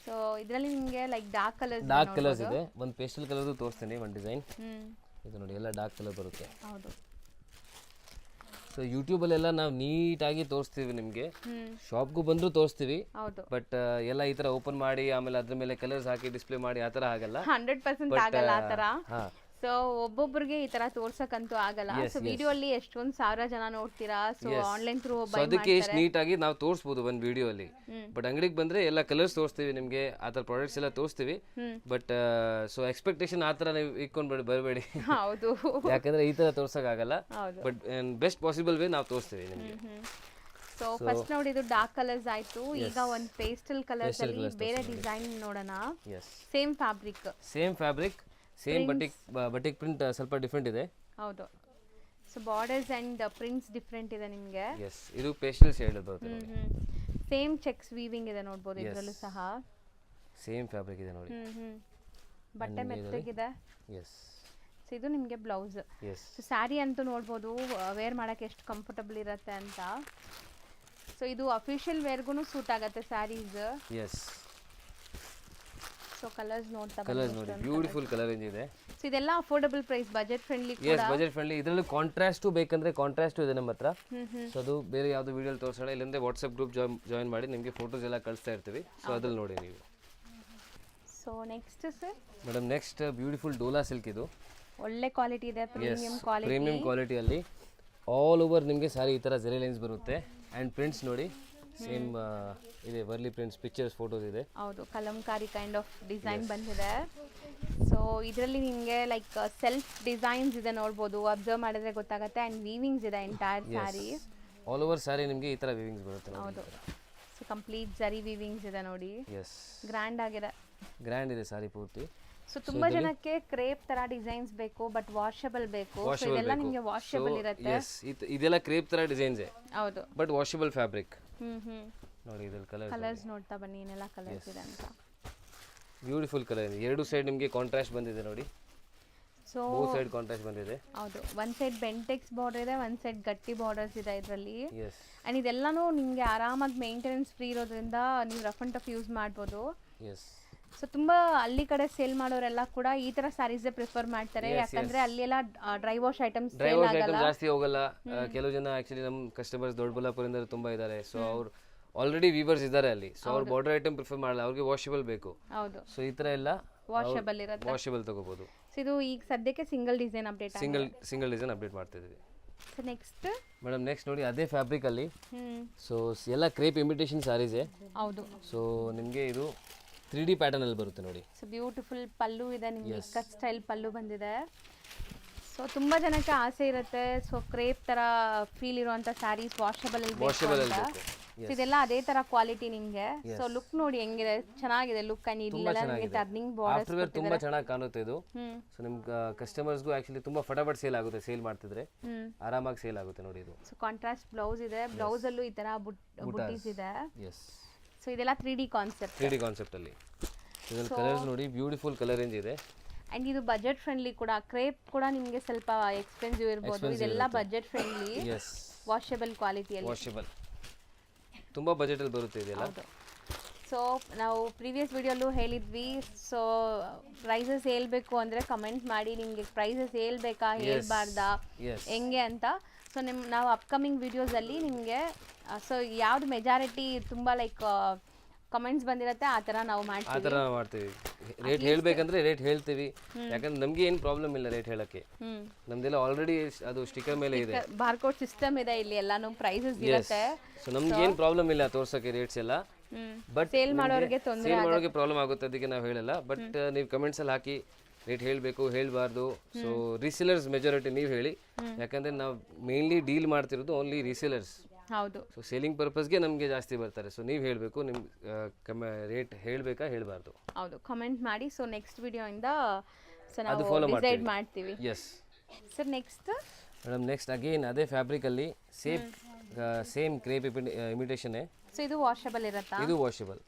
ಸೊ ಇದರಲ್ಲಿ ನಿಮಗೆ ಲೈಕ್ ಡಾರ್ಕ್ ಕಲರ್ಸ್ ಇದೆ. ಒಂದು ಪೇಸ್ಟಲ್ ಕಲರ್ದು ತೋರಿಸ್ತೀನಿ ಒಂದು ಡಿಸೈನ್. ಇದು ನೋಡಿ ಎಲ್ಲ ಡಾರ್ಕ್ ಕಲರ್ ಬರುತ್ತೆ. ಹೌದು. ಸೊ ಯೂಟ್ಯೂಬಲ್ಲೆಲ್ಲ ನಾವು ನೀಟಾಗಿ ತೋರಿಸ್ತೀವಿ ನಿಮಗೆ, ಶಾಪ್ಗೂ ಬಂದರೂ ತೋರಿಸ್ತೀವಿ. ಹೌದು. ಬಟ್ ಎಲ್ಲ ಈ ಥರ ಓಪನ್ ಮಾಡಿ ಆಮೇಲೆ ಅದ್ರ ಮೇಲೆ ಕಲರ್ಸ್ ಹಾಕಿ ಡಿಸ್ಪ್ಲೇ ಮಾಡಿ ಆ ಥರ ಆಗಲ್ಲ. 100% ಆಗಲ್ಲ ಆ ಥರ. ಸೊ ಒಬ್ಬೊಬ್ಬರಿಗೆ ಈ ತರ ತೋರ್ಸಕ್ಕಂತೂ ಆಗಲ್ಲ. ಸೊ ವಿಡಿಯೋ ಅಲ್ಲಿ ಎಷ್ಟೊಂದು ಸಾವಿರ ಜನ ನೋಡ್ತೀರಾ. ಸೊ ಆನ್ಲೈನ್ ಥ್ರೂ ಅದಕ್ಕೆ ಎಷ್ಟು ನೀಟಾಗಿ ನಾವು ತೋರಿಸ್ಬೋದು ಒಂದು ವಿಡಿಯೋ ಅಲ್ಲಿ. ಬಟ್ ಅಂಗಡಿಗೆ ಬಂದ್ರೆ ಎಲ್ಲ ಕಲರ್ಸ್ ತೋರಿಸ್ತೀವಿ ನಿಮಗೆ, ಆ ಥರ ಪ್ರಾಡಕ್ಟ್ಸ್ ಎಲ್ಲ ತೋರಿಸ್ತೀವಿ. ಬಟ್ ಸೊ ಎಕ್ಸ್ಪೆಕ್ಟೇಷನ್ ಆ ಥರ ನೀವು ಇಟ್ಕೊಂಡು ಬರಬೇಡಿ. ಹೌದು, ಯಾಕಂದ್ರೆ ಈ ಥರ ತೋರ್ಸಕ್ಕಾಗಲ್ಲ. ಬಟ್ ಬೆಸ್ಟ್ ಪಾಸಿಬಲ್ ವೇ ನಾವು ತೋರಿಸ್ತೀವಿ ನಿಮಗೆ. ಸೊ ಫಸ್ಟ್ ನೋಡಿ ಇದು ಡಾರ್ಕ್ ಕಲರ್ಸ್ ಆಯ್ತು. ಈಗ ಒಂದು ಪೇಸ್ಟಲ್ ಕಲರ್ಸ್ ಅಲ್ಲಿ ಬೇರೆ ಡಿಸೈನ್ ನೋಡೋಣ. Same fabric, same batik print ಸ್ವಲ್ಪ ಡಿಫ್ರೆಂಟ್ ಇದೆ. ಹೌದು. So borders and prints different ಇದೆ ನಿಮಗೆ. ಎಸ್, ಇದು ಪೇಸ್ಟಲ್ ಶೇಡ್ ಬರುತ್ತೆ ನೋಡಿ. ಸೇಮ್ ಚೆಕ್ಸ್ ವೀವಿಂಗ್ ಇದೆ ನೋಡಬಹುದು ಇದರಲ್ಲೂ ಸಹ. ಸೇಮ್ ಫ್ಯಾಬ್ರಿಕ್ ಇದೆ ನೋಡಿ. ಬಟ್ಟೆ ಮೆತ್ತಗಿದೆ. ಎಸ್. ಸೊ ಇದು ನಿಮಗೆ ಬ್ಲೌಸ್. ಸೊ ಸ್ಯಾರಿ ಅಂತೂ ನೋಡ್ಬೋದು ವೇರ್ ಮಾಡಕ್ಕೆ ಎಷ್ಟು ಕಂಫರ್ಟಬಲ್ ಇರುತ್ತೆ ಅಂತ. ಸೊ ಇದು ಅಫಿಷಿಯಲ್ ವೇರ್ಗೂ ಸೂಟ್ ಆಗುತ್ತೆ ಸ್ಯಾರೀಸ್. ಎಸ್. ಸೊ ಕಲರ್ಸ್ ನೋಡ್ತಾ ನೋಡಿ, ಬ್ಯೂಟಿಫುಲ್ ಕಲರ್ ರೇಂಜ್ ಇದೆ. ಸೊ ಇದೆಲ್ಲ ಅಫೋರ್ಡಬಲ್ ಪ್ರೈಸ್, ಬಜೆಟ್ ಫ್ರೆಂಡ್ಲಿ ಕೂಡ. Yes, budget friendly. ಇದರಲ್ಲಿ ಕಾಂಟ್ರಾಸ್ಟ್ ಬೇಕಂದ್ರೆ ಕಾಂಟ್ರಾಸ್ಟ್ ಇದೆ ನಮ್ಮ ಹತ್ರ. ಸೊ ಅದು ಬೇರೆ ಯಾವುದು ವಿಡಿಯೋ ತೋರಿಸೋಣ, ಇಲ್ಲಂದ್ರೆ ವಾಟ್ಸ್ಆಪ್ ಗ್ರೂಪ್ ಜಾಯಿನ್ ಮಾಡಿ ನಿಮಗೆ ಫೋಟೋಸ್ ಎಲ್ಲ ಕಳಿಸ್ತಾ ಇರ್ತೀವಿ. ಸೊ ಅದ್ರಲ್ಲಿ ನೋಡಿ ನೀವು. So next sir madam next beautiful Dhola silk. ಇದು ಒಳ್ಳೆ ಕ್ವಾಲಿಟಿ ಇದೆ, ಪ್ರೀಮಿಯಂ ಕ್ವಾಲಿಟಿಯಲ್ಲಿ ಆಲ್ ಓವರ್ ನಿಮಗೆ ಸಾರಿ ಈ ಥರ ಜರಿ ಲೈನ್ಸ್ ಬರುತ್ತೆ. ಆ್ಯಂಡ್ ಪ್ರಿಂಟ್ಸ್ ನೋಡಿ ಸೇಮ್ ಇದೆ, ವರ್ಲಿ ಪ್ರಿಂಟ್ಸ್, ಪಿಕ್ಚರ್ಸ್, ಫೋಟೋಸ್ ಇದೆ. ಹೌದು, ಕಲಂಕಾರಿ ಕೈಂಡ್ ಆಫ್ ಡಿಸೈನ್ ಬಂದಿದೆ. ಸೊ ಇದರಲ್ಲಿ ನಿಮಗೆ ಲೈಕ್ ಸೆಲ್ಫ್ ಡಿಸೈನ್ಸ್ ಇದೆ ನೋಡ್ಬೋದು, ಅಬ್ಸರ್ವ್ ಮಾಡಿದ್ರೆ ಗೊತ್ತಾಗುತ್ತೆ. ಆ್ಯಂಡ್ ವೀವಿಂಗ್ಸ್ ಇದೆ entire sari. All over sari ನಿಮಗೆ ಈ ಥರ ವೀವಿಂಗ್ಸ್ ಬರುತ್ತೆ. ಹೌದು. ಸೊ ಕಂಪ್ಲೀಟ್ ಜರಿ ವೀವಿಂಗ್ಸ್ ಇದೆ ನೋಡಿ. ಎಸ್, ಗ್ರ್ಯಾಂಡ್ ಆಗಿದೆ, ಗ್ರ್ಯಾಂಡ್ ಇದೆ ಸಾರಿ ಪೂರ್ತಿ. ಸೊ ತುಂಬಾ ಜನಕ್ಕೆ ಕ್ರೇಪ್ ತರ ಡಿಸೈನ್ಸ್ ಬೇಕು, ಬಟ್ ವಾಷಬಲ್ ಬೇಕು. ಸೊ ಇದೆಲ್ಲ ನಿಮಗೆ ವಾಷಬಲ್ ಇರುತ್ತೆ. ಎಸ್, ಇದೆಲ್ಲ ಕ್ರೇಪ್ ತರ ಡಿಸೈನ್ಸ್. ಹೌದು, ಬಟ್ ವಾಷಬಲ್ ಫ್ಯಾಬ್ರಿಕ್. ನೋಡಿ ಇದ್ರ ಕಲರ್ಸ್ ನೋಡ್ತಾ ಬನ್ನಿ, ಏನೆಲ್ಲ ಕಲರ್ಸ್ ಇದೆ ಅಂತ. ಬ್ಯೂಟಿಫುಲ್ ಕಲರ್ ಇದೆ. ಎರಡು ಸೈಡ್ ನಿಮಗೆ ಕಾಂಟ್ರಾಸ್ಟ್ ಬಂದಿದೆ ನೋಡಿ. So so both side contrast ಬಂದಿದೆ. ಹೌದು, ಒಂದು ಸೈಡ್ ಬೆಂಟೆಕ್ಸ್ ಬಾರ್ಡರ್ ಇದೆ, ಒಂದು ಸೈಡ್ ಗಟ್ಟಿ ಬಾರ್ಡರ್ಸ್ ಇದೆ ಇದರಲ್ಲಿ. ಎಸ್ ಆ್ಯಂಡ್ ಇದೆಲ್ಲನೂ ನಿಮಗೆ ಆರಾಮಾಗಿ ಮೇಂಟೆನೆನ್ಸ್ ಫ್ರೀ ಇರೋದ್ರಿಂದ ನೀವು ರಫ್ ಆ್ಯಂಡ್ ಟಫ್ ಯೂಸ್ ಮಾಡ್ಬೋದು. ಎಸ್ ಸೊ ತುಂಬ ಹಳ್ಳಿ ಕಡೆ ಸೇಲ್ ಮಾಡೋರೆಲ್ಲ ಕೂಡ ಈ ಥರ ಸ್ಯಾರೀಸೇ ಪ್ರಿಫರ್ ಮಾಡ್ತಾರೆ, ಯಾಕಂದರೆ ಅಲ್ಲೆಲ್ಲ ಡ್ರೈ ವಾಶ್ ಐಟಮ್ಸ್ ಸೇಲ್ ಆಗಲ್ಲ, ಜಾಸ್ತಿ ಹೋಗಲ್ಲ. ಕೆಲವು ಜನ ಆಕ್ಚುಲಿ ನಮ್ಮ ಕಸ್ಟಮರ್ಸ್ ದೊಡ್ಡಬಳ್ಳಾಪುರದಿಂದ ತುಂಬಾ ಇದ್ದಾರೆ. ಸೊ ಅವ್ರು ಆಲ್ರೆಡಿ ವೀವರ್ಸ್ ಇದ್ದಾರೆ ಅಲ್ಲಿ. ಸೊ ಅವ್ರು ಬಾರ್ಡರ್ ಐಟಮ್ ಪ್ರಿಫರ್ ಮಾಡಲ್ಲ, ಅವ್ರಿಗೆ ವಾಷಬಲ್ ಬೇಕು. ಹೌದು, ಸೊ ಈ ತರ ಎಲ್ಲ ವಾಷಬಲ್ ಇರುತ್ತೆ. ವಾಷಬಲ್ ತಗೋಬಹುದು. ಸೊ ಇದು ಈಗ ಸದ್ಯಕ್ಕೆ single design update single design update ಮಾಡ್ತಾ ಇದೀವಿ. ಸೊ ನೆಕ್ಸ್ಟ್ ಮೇಡಮ್ ನೆಕ್ಸ್ಟ್ ನೋಡಿ ಅದೇ ಫ್ಯಾಬ್ರಿಕ್ ಅಲ್ಲಿ. ಸೊ ಎಲ್ಲ ಕ್ರೇಪ್ ಇಮಿಟೇಷನ್ ಸ್ಯಾರೀಸ್. ಹೌದು, ಸೊ ನಿಮಗೆ ಇದು 3D ಪ್ಯಾಟರ್ನ್ ಅಲ್ಲಿ ಬರುತ್ತೆ ನೋಡಿ. ಸೊ ಬ್ಯೂಟಿಫುಲ್ ಪಲ್ಲು ಇದೆ ನಿಮಗೆ, ಕಟ್ ಸ್ಟೈಲ್ ಪಲ್ಲು ಬಂದಿದೆ. ಸೊ ತುಂಬ ಜನಕ್ಕೆ ಆಸೆ ಇರುತ್ತೆ, ಸೊ ಕ್ರೇಪ್ ಥರ ಫೀಲ್ ಇರುವಂಥ ಸ್ಯಾರೀಸ್ ವಾಷಬಲ್ ಅಲ್ಲಿ. ಇದೆಲ್ಲ ಅದೇ ತರ ಕ್ವಾಲಿಟಿ ನಿಮಗೆ. ಸೊ ಲುಕ್ ನೋಡಿ ಹೆಂಗಿದೆ, ಚೆನ್ನಾಗಿದೆ ಲುಕ್. ಅಂಡ್ ಇಲ್ಲೆಲ್ಲ ನಿಮಗೆ ಟರ್ನಿಂಗ್ ಬಾರ್ಡರ್ಸ್ ತುಂಬಾ ಚೆನ್ನಾಗಿ ಕಾಣುತ್ತೆ ಇದು. ಸೊ ನಿಮ್ ಕಸ್ಟಮರ್ಸ್ಗೂ ಆಕ್ಚುಲಿ ತುಂಬಾ ಫಟಾಫಟ್ ಸೇಲ್ ಆಗುತ್ತೆ. ಸೇಲ್ ಮಾಡ್ತಿದ್ರೆ ಆರಾಮಾಗಿ ಸೇಲ್ ಆಗುತ್ತೆ ನೋಡಿ ಇದು. ಸೊ ಕಾಂಟ್ರಾಸ್ಟ್ ಬ್ಲೌಸ್ ಇದೆ, ಬ್ಲೌಸ್ ಅಲ್ಲೂ ಈ ತರ ಬುಟ್ಟೀಸ್ ಇದೆ. ಎಸ್, ಸೊ ಇದೆಲ್ಲ 3D ಕಾನ್ಸೆಪ್ಟ್ ಅಲ್ಲಿ. ಇದರ ಕಲರ್ಸ್ ನೋಡಿ, ಬ್ಯೂಟಿಫುಲ್ ಕಲರ್ ರೇಂಜ್ ಇದೆ. ಅಂಡ್ ಇದು ಬಜೆಟ್ ಫ್ರೆಂಡ್ಲಿ ಕೂಡ. ಕ್ರೇಪ್ ಕೂಡ ನಿಮಗೆ ಸ್ವಲ್ಪ ಎಕ್ಸ್ಪೆನ್ಸಿವ್ ಇರಬಹುದು, ಇದೆಲ್ಲ ಬಜೆಟ್ ಫ್ರೆಂಡ್ಲಿ, ವಾಷಬಲ್ ಕ್ವಾಲಿಟಿಯಲ್ಲಿ. ವಾಷಬಲ್ ತುಂಬಾ ಬಜೆಟ್ ಅಲ್ಲಿ ಬರುತ್ತೆ ಇದೆಲ್ಲ. ಸೊ ನಾವು ಪ್ರೀವಿಯಸ್ ವಿಡಿಯೋಲ್ಲೂ ಹೇಳಿದ್ವಿ, ಸೊ ಪ್ರೈಸಸ್ ಹೇಳ್ಬೇಕು ಅಂದರೆ ಕಮೆಂಟ್ ಮಾಡಿ, ನಿಮಗೆ ಪ್ರೈಸಸ್ ಹೇಳ್ಬೇಕಾ ಹೇಳ್ಬಾರ್ದಾ ಹೆಂಗೆ ಅಂತ. ಸೊ ನಾವು ಅಪ್ಕಮಿಂಗ್ ವಿಡಿಯೋಸಲ್ಲಿ ನಿಮಗೆ ಸೊ ಯಾವ್ದು ಮೆಜಾರಿಟಿ ತುಂಬ ಲೈಕ್ ಕಮೆಂಟ್ಸ್ ಬಂದಿರುತ್ತೆ ಆ ಥರ ನಾವು ಮಾಡ್ತೀವಿ. ರೇಟ್ ಹೇಳ್ಬೇಕಂದ್ರೆ ರೇಟ್ ಹೇಳ್ತೀವಿ, ಯಾಕಂದ್ರೆ ನಮ್ಗೆ ಏನು ಪ್ರಾಬ್ಲಮ್ ಇಲ್ಲ ರೇಟ್ ಹೇಳಕ್ಕೆ. ನಮ್ದೆಲ್ಲ ಆಲ್ರೆಡಿ ಅದು ಸ್ಟಿಕ್ಕರ್ ಮೇಲೆ ಇದೆ, ಬಾರ್ಕೋಡ್ ಸಿಸ್ಟಮ್ ಇದೆ, ಇಲ್ಲಿ ಎಲ್ಲಾನು ಪ್ರೈಸಸ್ ಇರುತ್ತೆ. ಸೊ ನಮ್ಗೆ ಏನು ಪ್ರಾಬ್ಲಮ್ ಇಲ್ಲ ತೋರ್ಸಕ್ಕೆ ರೇಟ್ಸ್ ಎಲ್ಲ. ಬಟ್ ಸೇಲ್ ಮಾಡೋರಿಗೆ ಪ್ರಾಬ್ಲಮ್ ಆಗುತ್ತೆ, ಅದಕ್ಕೆ ನಾವು ಹೇಳಲ್ಲ. ಬಟ್ ನೀವು ಕಮೆಂಟ್ಸ್ ಅಲ್ಲಿ ಹಾಕಿ ರೇಟ್ ಹೇಳಬೇಕು ಹೇಳಬಾರ್ದು. ಸೊ ರೀಸೇಲರ್ಸ್ ಮೆಜಾರಿಟಿ ನೀವು ಹೇಳಿ, ಯಾಕಂದ್ರೆ ನಾವು ಮೇನ್ಲಿ ಡೀಲ್ ಮಾಡ್ತಿರೋದು ಓನ್ಲಿ ರೀಸೇಲರ್ಸ್. ಹೌದು, ಸೊ ಸೇಲಿಂಗ್ ಪರ್ಪಸ್ಗೆ ನಮಗೆ ಜಾಸ್ತಿ ಬರ್ತಾರೆ. ಸೊ ನೀವು ಹೇಳಬೇಕು ನಿಮ್ಮ ರೇಟ್ ಹೇಳಬೇಕಾ ಹೇಳಬಾರ್ದು. ಹೌದು, ಕಮೆಂಟ್ ಮಾಡಿ. ಸೊ ನೆಕ್ಸ್ಟ್ ವಿಡಿಯೋ ಇಂದ ಸೊ ನಾವು ಡಿಸೈಡ್ ಮಾಡ್ತೀವಿ. Yes sir next madam next again ಅದೇ ಫ್ಯಾಬ್ರಿಕ್ ಅಲ್ಲಿ ಸೇಮ್ ಕ್ರೇಪ್ ಇಮಿಟೇಷನ್. ಸೊ ಇದು ವಾಷಬಲ್ ಇರುತ್ತಾ? ಇದು ವಾಷಬಲ್,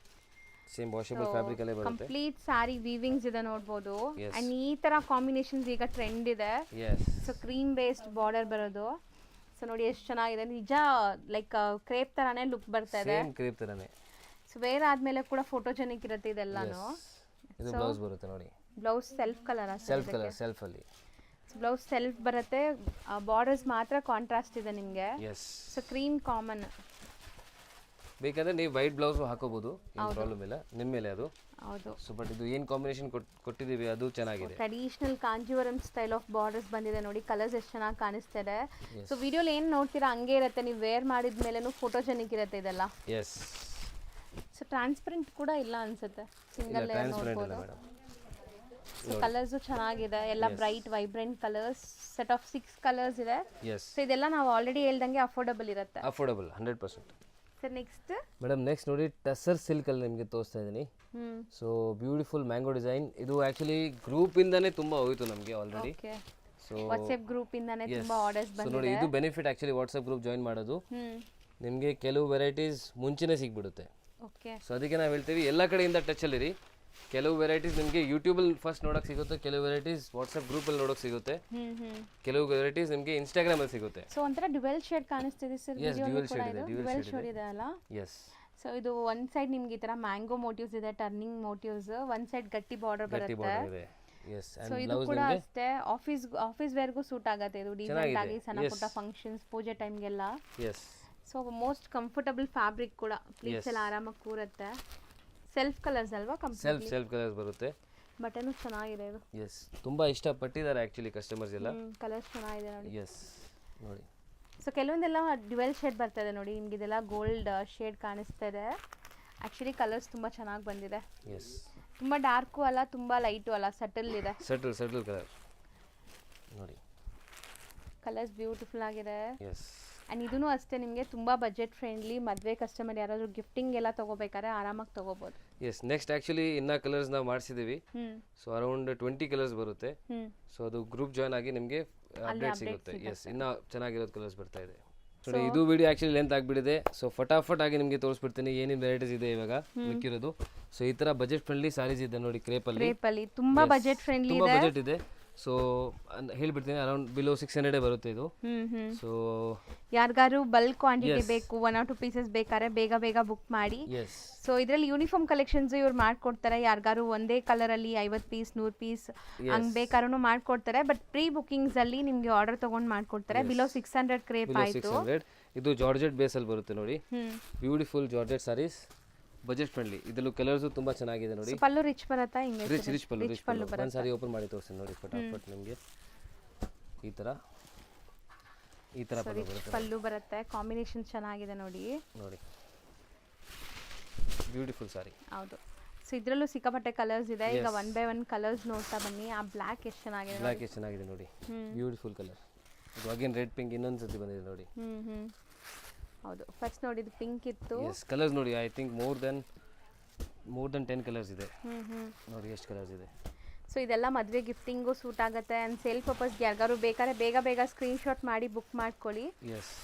ಸೇಮ್ ವಾಷಬಲ್ ಫ್ಯಾಬ್ರಿಕ್ ಅಲ್ಲೇ ಬರುತ್ತೆ. ಕಂಪ್ಲೀಟ್ ಸಾರಿ ವೀವಿಂಗ್ಸ್ ಇದೆ ನೋಡಬಹುದು. ಅಂಡ್ ಈ ತರ ಕಾಂಬಿನೇಷನ್ಸ್ ಈಗ ಟ್ರೆಂಡ್ ಇದೆ. ಸೊ ಕ್ರೀಮ್ ಬೇಸ್ಡ್ ಬಾರ್ಡರ್ ಬರೋದು. ಸೊ ನೋಡಿ ಎಷ್ಟು ಚೆನ್ನಾಗಿದೆ, ನಿಜ ಲೈಕ್ ಕ್ರೇಪ್ ತರಾನೇ ಲುಕ್ ಬರ್ತಾ ಇದೆ. ಸೇಮ್ ಕ್ರೇಪ್ ತರಾನೇ. ಸೊ ವೇರ್ ಆದ್ಮೇಲೆ ಕೂಡ ಫೋಟೋಜೆನಿಕ್ ಇರುತ್ತೆ ಇದೆಲ್ಲಾನು. ಇದು ಬ್ಲೌಸ್ ಬರುತ್ತೆ ನೋಡಿ. ಬ್ಲೌಸ್ ಸೆಲ್ಫ್ ಕಲರ್ ಸೆಲ್ಫ್ ಅಲ್ಲಿ. ಬ್ಲೌಸ್ ಸೆಲ್ಫ್ ಬರುತ್ತೆ, ಬಾರ್ಡರ್ಸ್ ಮಾತ್ರ ಕಾಂಟ್ರಾಸ್ಟ್ ಇದೆ ನಿಮಗೆ. So cream common. ಬೇಕಂದ್ರೆ ನೀವು ವೈಟ್ ಬ್ಲೌಸ್ ಹಾಕೋಬಹುದು, ಏನು ಪ್ರಾಬ್ಲಮ್ ಇಲ್ಲ, ನಿಮ್ಮ ಮೇಲೆ ಅದು. ಹೌದು. ಸೊ ಬಟ್ ಇದು ಏನು ಕಾಂಬಿನೇಷನ್ ಕೊಟ್ಟಿದ್ದೀವಿ ಅದು ಚೆನ್ನಾಗಿದೆ. Traditional Kanjeevaram style of borders ಬಂದಿದೆ ನೋಡಿ, ಕಲರ್ಸ್ ಎಷ್ಟು ಚೆನ್ನಾಗಿ ಕಾಣಿಸ್ತಾ ಇದೆ. ಸೊ ವಿಡಿಯೋಲಿ ಏನು ನೋಡ್ತೀರಾ ಹಂಗೆ ಇರುತ್ತೆ, ನೀವು ವೇರ್ ಮಾಡಿದ ಮೇಲೇನು ಫೋಟೋಜೆನಿಕ್ ಇರುತ್ತೆ ಇದೆಲ್ಲ. ಎಸ್. ಸೊ ಟ್ರಾನ್ಸ್ಪರೆಂಟ್ ಕೂಡ ಇಲ್ಲ ಅನ್ಸುತ್ತೆ, ಸಿಂಗಲ್ ಲೇಯರ್ ನೋಡಬಹುದು. ಸೊ ಕಲರ್ಸು ಚೆನ್ನಾಗಿದೆ, ಎಲ್ಲ bright vibrant colours, set of 6 colours ಇದೆ. ಸೊ ಇದೆಲ್ಲ ನಾವು ಆಲ್ರೆಡಿ ಹೇಳ್ದಂಗೆ ಅಫೋರ್ಡಬಲ್ ಇರುತ್ತೆ. Affordable 100%. Sir next madam next ನೋಡಿ ಟಸರ್ ಸಿಲ್ಕ್ ಅಲ್ಲಿ ನಿಮಗೆ ತೋರಿಸ್ತಾ ಇದ್ದೀನಿ. So beautiful mango design. ಇದು ಆಕ್ಚುಲಿ ಗ್ರೂಪ್ ಇಂದಾನೆ ತುಂಬಾ ಹೋಯಿತು ನಮಗೆ ಆಲ್ರೆಡಿ. ಸೊ ವಾಟ್ಸ್ಆಪ್ ಗ್ರೂಪ್ ಇಂದಾನೆ ತುಂಬಾ ಆರ್ಡರ್ಸ್ ಬಂದಿದೆ. ಸೊ ನೋಡಿ ಇದು benefit actually WhatsApp group join ಮಾಡೋದು. ನಿಮಗೆ ಕೆಲವು ವೆರೈಟೀಸ್ ಮುಂಚೆನೇ ಸಿಗ್ಬಿಡುತ್ತೆ. ಸೊ ಅದಕ್ಕೆ ನಾವು ಹೇಳ್ತೀವಿ ಎಲ್ಲ ಕಡೆಯಿಂದ ಟಚ್ ಅಲ್ಲಿರಿ. ಕೆಲವು ವೆರೈಟೀಸ್ ನಿಮಗೆ ಯೂಟ್ಯೂಬಲ್ಲಿ ಫಸ್ಟ್ ನೋಡೋಕೆ ಸಿಗುತ್ತೆ, ಕೆಲವು ವೆರೈಟೀಸ್ ವಾಟ್ಸ್ಆಪ್ ಗ್ರೂಪಲ್ಲಿ ನೋಡೋಕೆ ಸಿಗುತ್ತೆ, ಕೆಲವು ವೆರೈಟೀಸ್ ನಿಮಗೆ ಇನ್ಸ್ಟಾಗ್ರಾಮಲ್ಲಿ ಸಿಗುತ್ತೆ. ಸೊ ಒಂಥರ ಡ್ಯುವೆಲ್ ಶೇಡ್ ಕಾಣಿಸ್ತಿದೆ ಸರ್. ಡ್ಯುವೆಲ್ ಶೇಡ್ ಇದೆ ಅಲ್ಲ? ಎಸ್. ಸೊ ಇದು ಒಂದು ಸೈಡ್ ನಿಮ್ಗೆ ಈ ತರ ಮ್ಯಾಂಗೋ ಮೋಟಿವ್ಸ್ ಇದೆ, ಟರ್ನಿಂಗ್ ಮೋಟಿವ್ಸ್, ಒಂದು ಸೈಡ್ ಗಟ್ಟಿ ಬಾರ್ಡರ್ ಬರುತ್ತೆ. ಸೊ ಇದು ಕೂಡ ಅಷ್ಟೇ ಆಫೀಸ್ ವೇರ್ಗೂ ಸೂಟ್ ಆಗುತ್ತೆ. ಇದು ಡಿಸೆಂಟ್ ಆಗಿ ಸಣ್ಣ ಪುಟ್ಟ ಫಂಕ್ಷನ್ಸ್, ಪೂಜೆ ಟೈಮ್ಗೆಲ್ಲ. ಸೊ ಮೋಸ್ಟ್ ಕಂಫರ್ಟಬಲ್ ಫ್ಯಾಬ್ರಿಕ್ ಕೂಡ, ಪ್ಲೀಸ್ ಎಲ್ಲ ಆರಾಮಾಗಿ ಕೂರುತ್ತೆ. ಸೆಲ್ಫ್ ಕಲರ್ಸ್ ಅಲ್ವಾ? ಸೆಲ್ಫ್ ಕಲರ್ಸ್ ಬರುತ್ತೆ. ಬಟನ್ ಚೆನ್ನಾಗಿದೆ ಇದು. ಎಸ್, ತುಂಬಾ ಇಷ್ಟಪಟ್ಟಿದ್ದಾರೆ ಆಕ್ಚುಲಿ ಕಸ್ಟಮರ್ಸ್ ಎಲ್ಲ. ಕಲರ್ಸ್ ಚೆನ್ನಾಗಿದೆ ನೋಡಿ. ಎಸ್ ನೋಡಿ. ಸೊ ಕೆಲವೊಂದೆಲ್ಲ ಡ್ಯುವೆಲ್ ಶೇಡ್ ಬರ್ತದೆ ನೋಡಿ, ನಿಮ್ಗೆ ಇದೆಲ್ಲ ಗೋಲ್ಡ್ ಶೇಡ್ ಕಾಣಿಸ್ತಾ ಇದೆ. ಆಕ್ಚುಲಿ ಕಲರ್ಸ್ ತುಂಬಾ ಚೆನ್ನಾಗಿ ಬಂದಿದೆ. ಎಸ್, ತುಂಬಾ ಡಾರ್ಕು ಅಲ್ಲ, ತುಂಬಾ ಲೈಟು ಅಲ್ಲ, ಸಟಲ್ ಇದೆ. ಸಟಲ್ ಕಲರ್ ನೋಡಿ. ಕಲರ್ಸ್ ಬ್ಯೂಟಿಫುಲ್ ಆಗಿದೆ. ಎಸ್. ಆ್ಯಂಡ್ ಇದೂ ಅಷ್ಟೇ ನಿಮಗೆ ತುಂಬ ಬಜೆಟ್ ಫ್ರೆಂಡ್ಲಿ. ಮದುವೆ ಕಸ್ಟಮರ್ ಯಾರಾದರೂ ಗಿಫ್ಟಿಂಗ್ ಎಲ್ಲ ತೊಗೋಬೇಕಾದ್ರೆ ಆರಾಮಾಗಿ ತೊಗೋಬೋದು. ಎಸ್. ನೆಕ್ಸ್ಟ್ ಆ್ಯಕ್ಚುಲಿ ಇನ್ನೂ ಕಲರ್ಸ್ ನಾವು ಮಾಡಿಸಿದ್ದೀವಿ. ಸೊ ಅರೌಂಡ್ 20 ಕಲರ್ಸ್ ಬರುತ್ತೆ. ಸೊ ಅದು ಗ್ರೂಪ್ ಜಾಯ್ನ್ ಆಗಿ ನಿಮಗೆ ಅಪ್ಡೇಟ್ ಸಿಗುತ್ತೆ. ಎಸ್, ಇನ್ನೂ ಚೆನ್ನಾಗಿರೋದು ಕಲರ್ಸ್ ಬರ್ತಾ ಇದೆ. ನೋಡಿ ಇದು ವಿಡಿಯೋ ಆ್ಯಕ್ಚುಲಿ ಲೆಂತ್ ಆಗಿಬಿಟ್ಟಿದೆ. ಸೊ ಫಟಾಫಟ್ ಆಗಿ ನಿಮಗೆ ತೋರಿಸ್ಬಿಡ್ತೀನಿ ಏನೇನು ವೆರೈಟೀಸ್ ಇದೆ ಇವಾಗ ಮಿಕ್ಕಿರೋದು. ಸೊ ಈ ಥರ ಬಜೆಟ್ ಫ್ರೆಂಡ್ಲಿ ಸಾರೀಸ್ ಇದೆ ನೋಡಿ ಕ್ರೇಪಲ್ಲಿ. ತುಂಬ ಬಜೆಟ್ ಫ್ರೆಂಡ್ಲಿ ಇದೆ. ಬಜೆಟ್ ಇದೆ. ಸೊ ಹೇಳ್ಬಿಡ್ತೀನಿ ಅರೌಂಡ್ ಬಿಲೋ 600 ಬರುತ್ತೆ ಇದು. ಸೊ ಯಾರಿಗಾರು ಬಲ್ಕ್ ಕ್ವಾಂಟಿಟಿ ಬೇಕು 1 or 2 ಪೀಸಸ್ ಬೇಕಾದ್ರೆ ಬೇಗ ಬೇಗ ಬುಕ್ ಮಾಡಿ. ಸೊ ಇದರಲ್ಲಿ ಯೂನಿಫಾರ್ಮ್ ಕಲೆಕ್ಷನ್ಸ್ ಇವ್ರು ಮಾಡ್ಕೊಡ್ತಾರೆ. ಯಾರಿಗಾರು ಒಂದೇ ಕಲರಲ್ಲಿ 50 ಪೀಸ್ 100 ಪೀಸ್ ಹಂಗೆ ಬೇಕಾದ್ರೂ ಮಾಡ್ಕೊಡ್ತಾರೆ. ಬಟ್ ಪ್ರೀ ಬುಕಿಂಗ್ಸ್ ಅಲ್ಲಿ ನಿಮಗೆ ಆರ್ಡರ್ ತಗೊಂಡು ಮಾಡ್ಕೊಡ್ತಾರೆ. ಬಿಲೋ 600 ಕ್ರೇಪ್ ಆಯಿತು. ಇದು ಜಾರ್ಜೆಟ್ ಬೇಸಲ್ಲಿ ಬರುತ್ತೆ ನೋಡಿ, beautiful georgette saris, budget friendly. ಇದರಲ್ಲೂ ಕಲರ್ಸು ತುಂಬ ಚೆನ್ನಾಗಿದೆ ನೋಡಿ. ಪಲ್ಲು ರಿಚ್ ಬರುತ್ತಾ? ಹಿಂಗೆ ರಿಚ್ ಪಲ್ಲು ಒಂದು ಸಾರಿ ಓಪನ್ ಮಾಡಿ ತೋರಿಸ್ತೀನಿ ನೋಡಿ ಫಟಾಫಟ್ ನಿಮಗೆ. ಈ ಥರ ಪಲ್ಲು ಬರುತ್ತೆ. ಕಾಂಬಿನೇಷನ್ ಚೆನ್ನಾಗಿದೆ ನೋಡಿ. ಬ್ಯೂಟಿಫುಲ್ ಸಾರಿ. ಹೌದು. ಸೊ ಇದರಲ್ಲೂ ಸಿಕ್ಕಾಪಟ್ಟೆ ಕಲರ್ಸ್ ಇದೆ. ಈಗ 1 by 1 ಕಲರ್ಸ್ ನೋಡ್ತಾ ಬನ್ನಿ. ಆ ಬ್ಲ್ಯಾಕ್ ಎಷ್ಟು ಚೆನ್ನಾಗಿದೆ ನೋಡಿ. Beautiful colour. ಇದು ಅಗೇನ್ ರೆಡ್ ಪಿಂಕ್ ಇನ್ನೊಂದು ಸತಿ ಬಂದಿದೆ ನೋಡಿ. ಹೌದು, ಫಸ್ಟ್ ನೋಡಿದ್ದು ಪಿಂಕ್ ಇತ್ತು. ಕಲರ್ಸ್ ನೋಡಿ, I think more than 10 colours ಇದೆ ನೋಡಿ. ಎಷ್ಟು ಕಲರ್ಸ್ ಇದೆ. ಸೊ ಇದೆಲ್ಲ ಮದುವೆ ಗಿಫ್ಟಿಂಗು ಸೂಟ್ ಆಗುತ್ತೆ. ಆ್ಯಂಡ್ ಸೇಲ್ ಪರ್ಪಸ್ಗೆ ಯಾರಿಗಾರು ಬೇಕಾದ್ರೆ ಬೇಗ ಬೇಗ ಸ್ಕ್ರೀನ್ಶಾಟ್ ಮಾಡಿ ಬುಕ್ ಮಾಡ್ಕೊಳ್ಳಿ.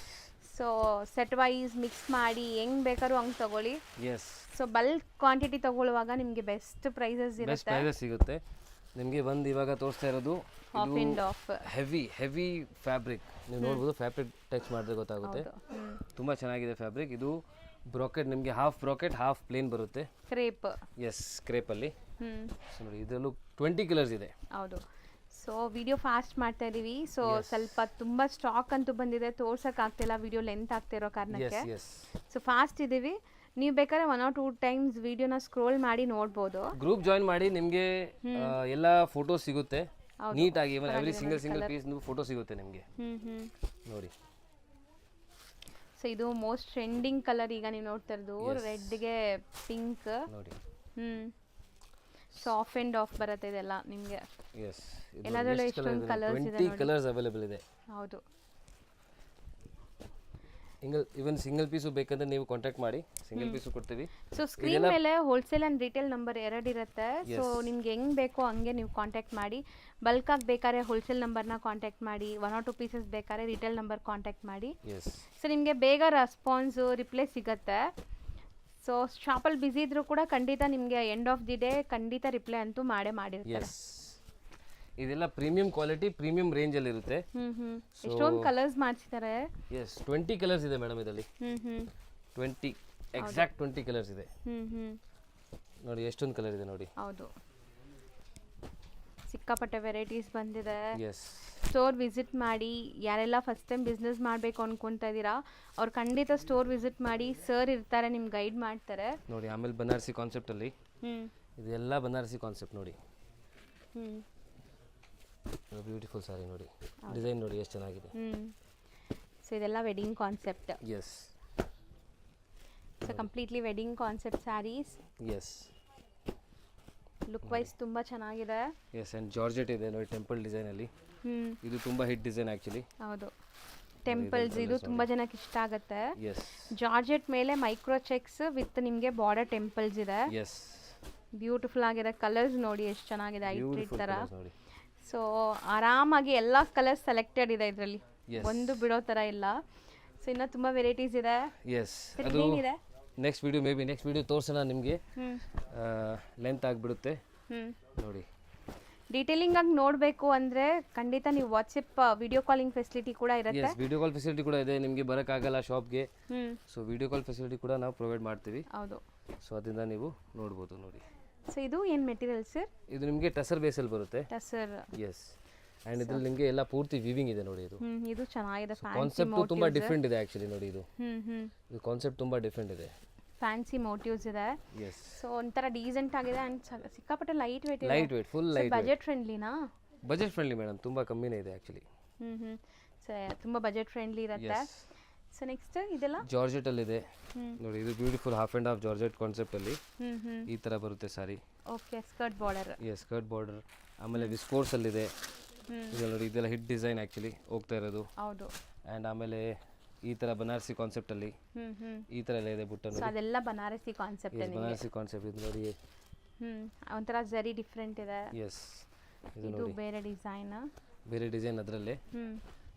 ಸೊ ಸೆಟ್ ವೈಸ್ ಮಿಕ್ಸ್ ಮಾಡಿ ಹೆಂಗ್ ಬೇಕಾದ್ರೂ ಹಂಗೆ ತಗೊಳ್ಳಿ. ಸೊ ಬಲ್ಕ್ ಕ್ವಾಂಟಿಟಿ ತಗೊಳ್ಳುವಾಗ ನಿಮಗೆ ಬೆಸ್ಟ್ ಪ್ರೈಸಸ್ ಸಿಗುತ್ತೆ. ನಿಮಗೆ ಬಂದು ಇವಾಗ ತೋರಿಸ್ತಾ ಇರೋದು ಹೆವಿ ಫ್ಯಾಬ್ರಿಕ್. ನೀವು ನೋಡ್ಬೋದು, ಫ್ಯಾಬ್ರಿಕ್ ಟಚ್ ಮಾಡಿದ್ರೆ ಗೊತ್ತಾಗುತ್ತೆ. ತುಂಬ ಚೆನ್ನಾಗಿದೆ ಫ್ಯಾಬ್ರಿಕ್. ಇದು ಬ್ರಾಕೆಟ್ ನಿಮಗೆ ಹಾಫ್ ಬ್ರಾಕೆಟ್ ಹಾಫ್ ಪ್ಲೇನ್ ಬರುತ್ತೆ. ಕ್ರೇಪ್. ಕ್ರೇಪಲ್ಲಿ ನೋಡಿ. ಇದರಲ್ಲೂ 20 ಕಲರ್ಸ್ ಇದೆ. ಹೌದು. ಸೊ ವಿಡಿಯೋ ಫಾಸ್ಟ್ ಮಾಡ್ತಾ ಇದೀವಿ. ಸೊ ಸ್ವಲ್ಪ ತುಂಬ ಸ್ಟಾಕ್ ಅಂತೂ ಬಂದಿದೆ, ತೋರ್ಸೋಕ್ಕಾಗ್ತಿಲ್ಲ, ವಿಡಿಯೋ ಲೆಂತ್ ಆಗ್ತಿರೋ ಕಾರಣಕ್ಕೆ. ಸೊ ಫಾಸ್ಟ್ ಇದೀವಿ. ನೀವು ಬೇಕಾದ್ರೆ 1 or 2 ಟೈಮ್ಸ್ ವಿಡಿಯೋನ ಸ್ಕ್ರೋಲ್ ಮಾಡಿ ನೋಡ್ಬೋದು. ಗ್ರೂಪ್ ಜಾಯಿನ್ ಮಾಡಿ, ನಿಮಗೆ ಎಲ್ಲ ಫೋಟೋ ಸಿಗುತ್ತೆ ನೀಟಾಗಿ. ಎವ್ರಿ ಸಿಂಗಲ್ ಪೀಸ್ ಫೋಟೋ ಸಿಗುತ್ತೆ ನಿಮಗೆ ನೋಡಿ. ಸೊ ಇದು ಮೋಸ್ಟ್ ಟ್ರೆಂಡಿಂಗ್ ಕಲರ್ ಈಗ ನೀವು ನೋಡ್ತಾ ಇರೋದು. ರೆಡ್ಗೆ ಪಿಂಕ್ ನೋಡಿ. ಸೊ ಆಫ್ ಅಂಡ್ ಆಫ್ ಬರುತ್ತೆ ಇದೆಲ್ಲ ನಿಮಗೆ. ಎಲ್ಲದರಲ್ಲೂ ಎಷ್ಟೊಂದು ಕಲರ್ಸ್ ಇದೆ. 20 ಕಲರ್ಸ್ ಅವೈಲೇಬಲ್ ಇದೆ. ಹೌದು. ಇವನ್ ಸಿಂಗಲ್ ಪೀಸು ಬೇಕಂದ್ರೆ ನೀವು ಕಾಂಟ್ಯಾಕ್ಟ್ ಮಾಡಿ, ಸಿಂಗಲ್ ಪೀಸು ಕೊಡ್ತೀವಿ. ಸೊ ಸ್ಕ್ರೀನ್ ಮೇಲೆ ಹೋಲ್ಸೇಲ್ ಅಂಡ್ ರಿಟೇಲ್ ನಂಬರ್ 2 ಇರುತ್ತೆ. ಸೊ ನಿಮ್ಗೆ ಹೆಂಗ್ ಬೇಕೋ ಹಂಗೆ ನೀವು ಕಾಂಟ್ಯಾಕ್ಟ್ ಮಾಡಿ. ಬಲ್ಕ್ ಆಗಿ ಬೇಕಾದ್ರೆ ಹೋಲ್ಸೇಲ್ ನಂಬರ್ನ ಕಾಂಟ್ಯಾಕ್ಟ್ ಮಾಡಿ. 1 or 2 ಪೀಸಸ್ ಬೇಕಾದ್ರೆ ರಿಟೇಲ್ ನಂಬರ್ ಕಾಂಟ್ಯಾಕ್ಟ್ ಮಾಡಿ. ಸೊ ನಿಮಗೆ ಬೇಗ ರೆಸ್ಪಾನ್ಸು ರಿಪ್ಲೈ ಸಿಗುತ್ತೆ. ಸೊ ಶಾಪಲ್ಲಿ ಬ್ಯುಸಿ ಇದ್ರೂ ಕೂಡ ಖಂಡಿತ ನಿಮಗೆ ಎಂಡ್ ಆಫ್ ದಿ ಡೇ ಖಂಡಿತ ರಿಪ್ಲೈ ಅಂತೂ ಮಾಡಿರ್ತಾರೆ. ಇದೆಲ್ಲ ಪ್ರೀಮಿಯಂ ಕ್ವಾಲಿಟಿ, ಪ್ರೀಮಿಯಂ ರೇಂಜ್ ಅಲ್ಲಿ ಇರುತ್ತೆ. ಎಷ್ಟೊಂದು ಕಲರ್ಸ್ ಮಾಡ್ಸಿದ್ದಾರೆ. 20 ಕಲರ್ಸ್ ಇದೆ ಮೇಡಮ್ ಇದರಲ್ಲಿ. 20 ಎಕ್ಸಾಕ್ಟ್ 20 ಕಲರ್ಸ್ ಇದೆ ನೋಡಿ. ಎಷ್ಟೊಂದು ಕಲರ್ ಇದೆ ನೋಡಿ. ಹೌದು, ಸಿಕ್ಕಾಪಟ್ಟೆ ವೆರೈಟೀಸ್ ಬಂದಿದೆ. ಸ್ಟೋರ್ ವಿಸಿಟ್ ಮಾಡಿ. ಯಾರೆಲ್ಲ ಫಸ್ಟ್ ಟೈಮ್ ಬಿಸ್ನೆಸ್ ಮಾಡಬೇಕು ಅನ್ಕೊಂತಾ ಇದ್ದೀರಾ ಅವ್ರು ಖಂಡಿತ ಸ್ಟೋರ್ ವಿಸಿಟ್ ಮಾಡಿ. ಸರ್ ಇರ್ತಾರೆ, ನಿಮ್ಗೆ ಗೈಡ್ ಮಾಡ್ತಾರೆ ನೋಡಿ. ಆಮೇಲೆ ಬನಾರಸಿ ಕಾನ್ಸೆಪ್ಟ್ ಅಲ್ಲಿ ಇದೆಲ್ಲ ಬನಾರಸಿ ಕಾನ್ಸೆಪ್ಟ್ ನೋಡಿ. ಬ್ಯೂಟಿಫುಲ್ ಸಾರಿ ನೋಡಿ. ಡಿಸೈನ್ ನೋಡಿ ಎಷ್ಟು ಚೆನ್ನಾಗಿದೆ. ಸೊ ಇದೆಲ್ಲ wedding concept. So completely wedding concept saris. Look wise ತುಂಬಾ ಚೆನ್ನಾಗಿದೆ. ಅಂಡ್ ಜಾರ್ಜೆಟ್ ಇದೆ ನೋಡಿ, ಟೆಂಪಲ್ ಡಿಸೈನ್ ಅಲ್ಲಿ. ಇದು ತುಂಬಾ ಹಿಟ್ ಡಿಸೈನ್ ಆಕ್ಚುಲಿ. ಹೌದು, ಟೆಂಪಲ್ಸ್ ಇದು ತುಂಬಾ ಜನಕ್ಕೆ ಇಷ್ಟ ಆಗುತ್ತೆ. ಜಾರ್ಜೆಟ್ ಮೇಲೆ ಮೈಕ್ರೋ ಚೆಕ್ಸ್ ವಿತ್ ನಿಮಗೆ ಬಾರ್ಡರ್ ಟೆಂಪಲ್ಸ್ ಇದೆ. ಬ್ಯೂಟಿಫುಲ್ ಆಗಿದೆ. ಕಲರ್ಸ್ ನೋಡಿ ಎಷ್ಟು ಚೆನ್ನಾಗಿದೆ, ಐಟ್ರಿಟ್ ತರ. ಸೊ ಆರಾಮಾಗಿ ಎಲ್ಲ ಕಲರ್ಸ್ ಸೆಲೆಕ್ಟೆಡ್ ಇದೆ ಇದರಲ್ಲಿ, ಒಂದು ಬಿಡೋ ತರ ಇಲ್ಲ. ಸೊ ಇನ್ನ ತುಂಬಾ ವೆರೈಟೀಸ್ ಇದೆ. ಏನಿದೆ ನೆಕ್ಸ್ಟ್ ವಿಡಿಯೋ ತೋರ್ಸೋಣ ನಿಮಗೆ. ಲೆಂತ್ ಆಗಿಬಿಡುತ್ತೆ ನೋಡಿ. ಡೀಟೇಲಿಂಗ್ ಆಗಿ ನೋಡಬೇಕು ಅಂದರೆ ಖಂಡಿತ ನೀವು ವಾಟ್ಸಪ್ ವಿಡಿಯೋ ಕಾಲಿಂಗ್ ಫೆಸಿಲಿಟಿ ಕೂಡ ಇರುತ್ತೆ. ವಿಡಿಯೋ ಕಾಲ್ ಫೆಸಿಲಿಟಿ ಕೂಡ ಇದೆ. ನಿಮಗೆ ಬರೋಕ್ಕಾಗಲ್ಲ ಶಾಪ್ಗೆ, ಸೊ ವಿಡಿಯೋ ಕಾಲ್ ಫೆಸಿಲಿಟಿ ಕೂಡ ನಾವು ಪ್ರೊವೈಡ್ ಮಾಡ್ತೀವಿ. ಹೌದು. ಸೊ ಅದರಿಂದ ನೀವು ನೋಡ್ಬೋದು ನೋಡಿ. ಸೊ ಇದು ಏನು ಮೆಟೀರಿಯಲ್ ಸರ್? ಇದು ನಿಮಗೆ ಟಸರ್ ಬೇಸಲ್ಲಿ ಬರುತ್ತೆ. ಟಸರ್. ಅಂಡ್ ಇದ್ರಲ್ಲಿ ನಿಮಗೆ ಎಲ್ಲ ಪೂರ್ತಿ ವಿವಿಂಗ್ ಇದೆ ನೋಡಿ. ಇದು ಚೆನ್ನಾಗಿದೆ. ಕಾನ್ಸೆಪ್ಟ್ ತುಂಬಾ ಡಿಫರೆಂಟ್ ಇದೆ ಆಕ್ಚುಲಿ ನೋಡಿ. ಇದು ಕಾನ್ಸೆಪ್ಟ್ ತುಂಬಾ ಡಿಫರೆಂಟ್ ಇದೆ. ಫ್ಯಾನ್ಸಿ ಮೋಟಿವ್ಸ್ ಇದೆ. ಸೊ ಒಂಥರ ಡೀಸೆಂಟ್ ಆಗಿದೆ ಅಂಡ್ ಸಿಕ್ಕಾಪಟ್ಟೆ ಲೈಟ್ ವೇಟ್ ಇದೆ. Light weight, full light. Budget ಫ್ರೆಂಡ್ಲಿನಾ? ಬಜೆಟ್ ಫ್ರೆಂಡ್ಲಿ ಮೇಡಮ್, ತುಂಬಾ ಕಮ್ಮಿನೇ ಇದೆ ಆಕ್ಚುಲಿ. ಸೊ ತುಂಬಾ ಬಜೆಟ್ ಫ್ರೆಂಡ್ಲಿ ಇರುತ್ತೆ. ಸೊ ನೆಕ್ಸ್ಟ್ ಇದೆಲ್ಲ ಜಾರ್ಜೆಟ್ ಅಲ್ಲಿ ಇದೆ ನೋಡಿ. ಇದು beautiful half and half georgette concept ಅಲ್ಲಿ ಈ ತರ ಬರುತ್ತೆ sari. Okay, skirt border. Skirt border. ಆಮೇಲೆ ವಿಸ್ಕೋರ್ಸ್ ಅಲ್ಲಿ ಇದೆ. ಇದು ನೋಡಿ, ಇದೆಲ್ಲ ಹಿಟ್ ಡಿಸೈನ್ ಆಕ್ಚುಲಿ ಹೋಗ್ತಾ ಇರೋದು. ಹೌದು. ಅಂಡ್ ಆಮೇಲೆ ಈ ತರ ಬನಾರಸಿ ಕಾನ್ಸೆಪ್ಟ್ ಅಲ್ಲಿ ಈ ತರ ಎಲ್ಲ ಇದೆ ಬುಟ್ಟ ನೋಡಿ. ಅದೆಲ್ಲ ಬನಾರಸಿ ಕಾನ್ಸೆಪ್ಟ್ ಅಲ್ಲಿ. ಬನಾರಸಿ ಕಾನ್ಸೆಪ್ಟ್ ಇದು ನೋಡಿ. ಒಂಥರ ಜರಿ ಡಿಫರೆಂಟ್ ಇದೆ. ಎಸ್, ಇದು ಬೇರೆ ಡಿಸೈನ್. ಬೇರೆ ಡಿಸೈನ್ ಅದರಲ್ಲೇ.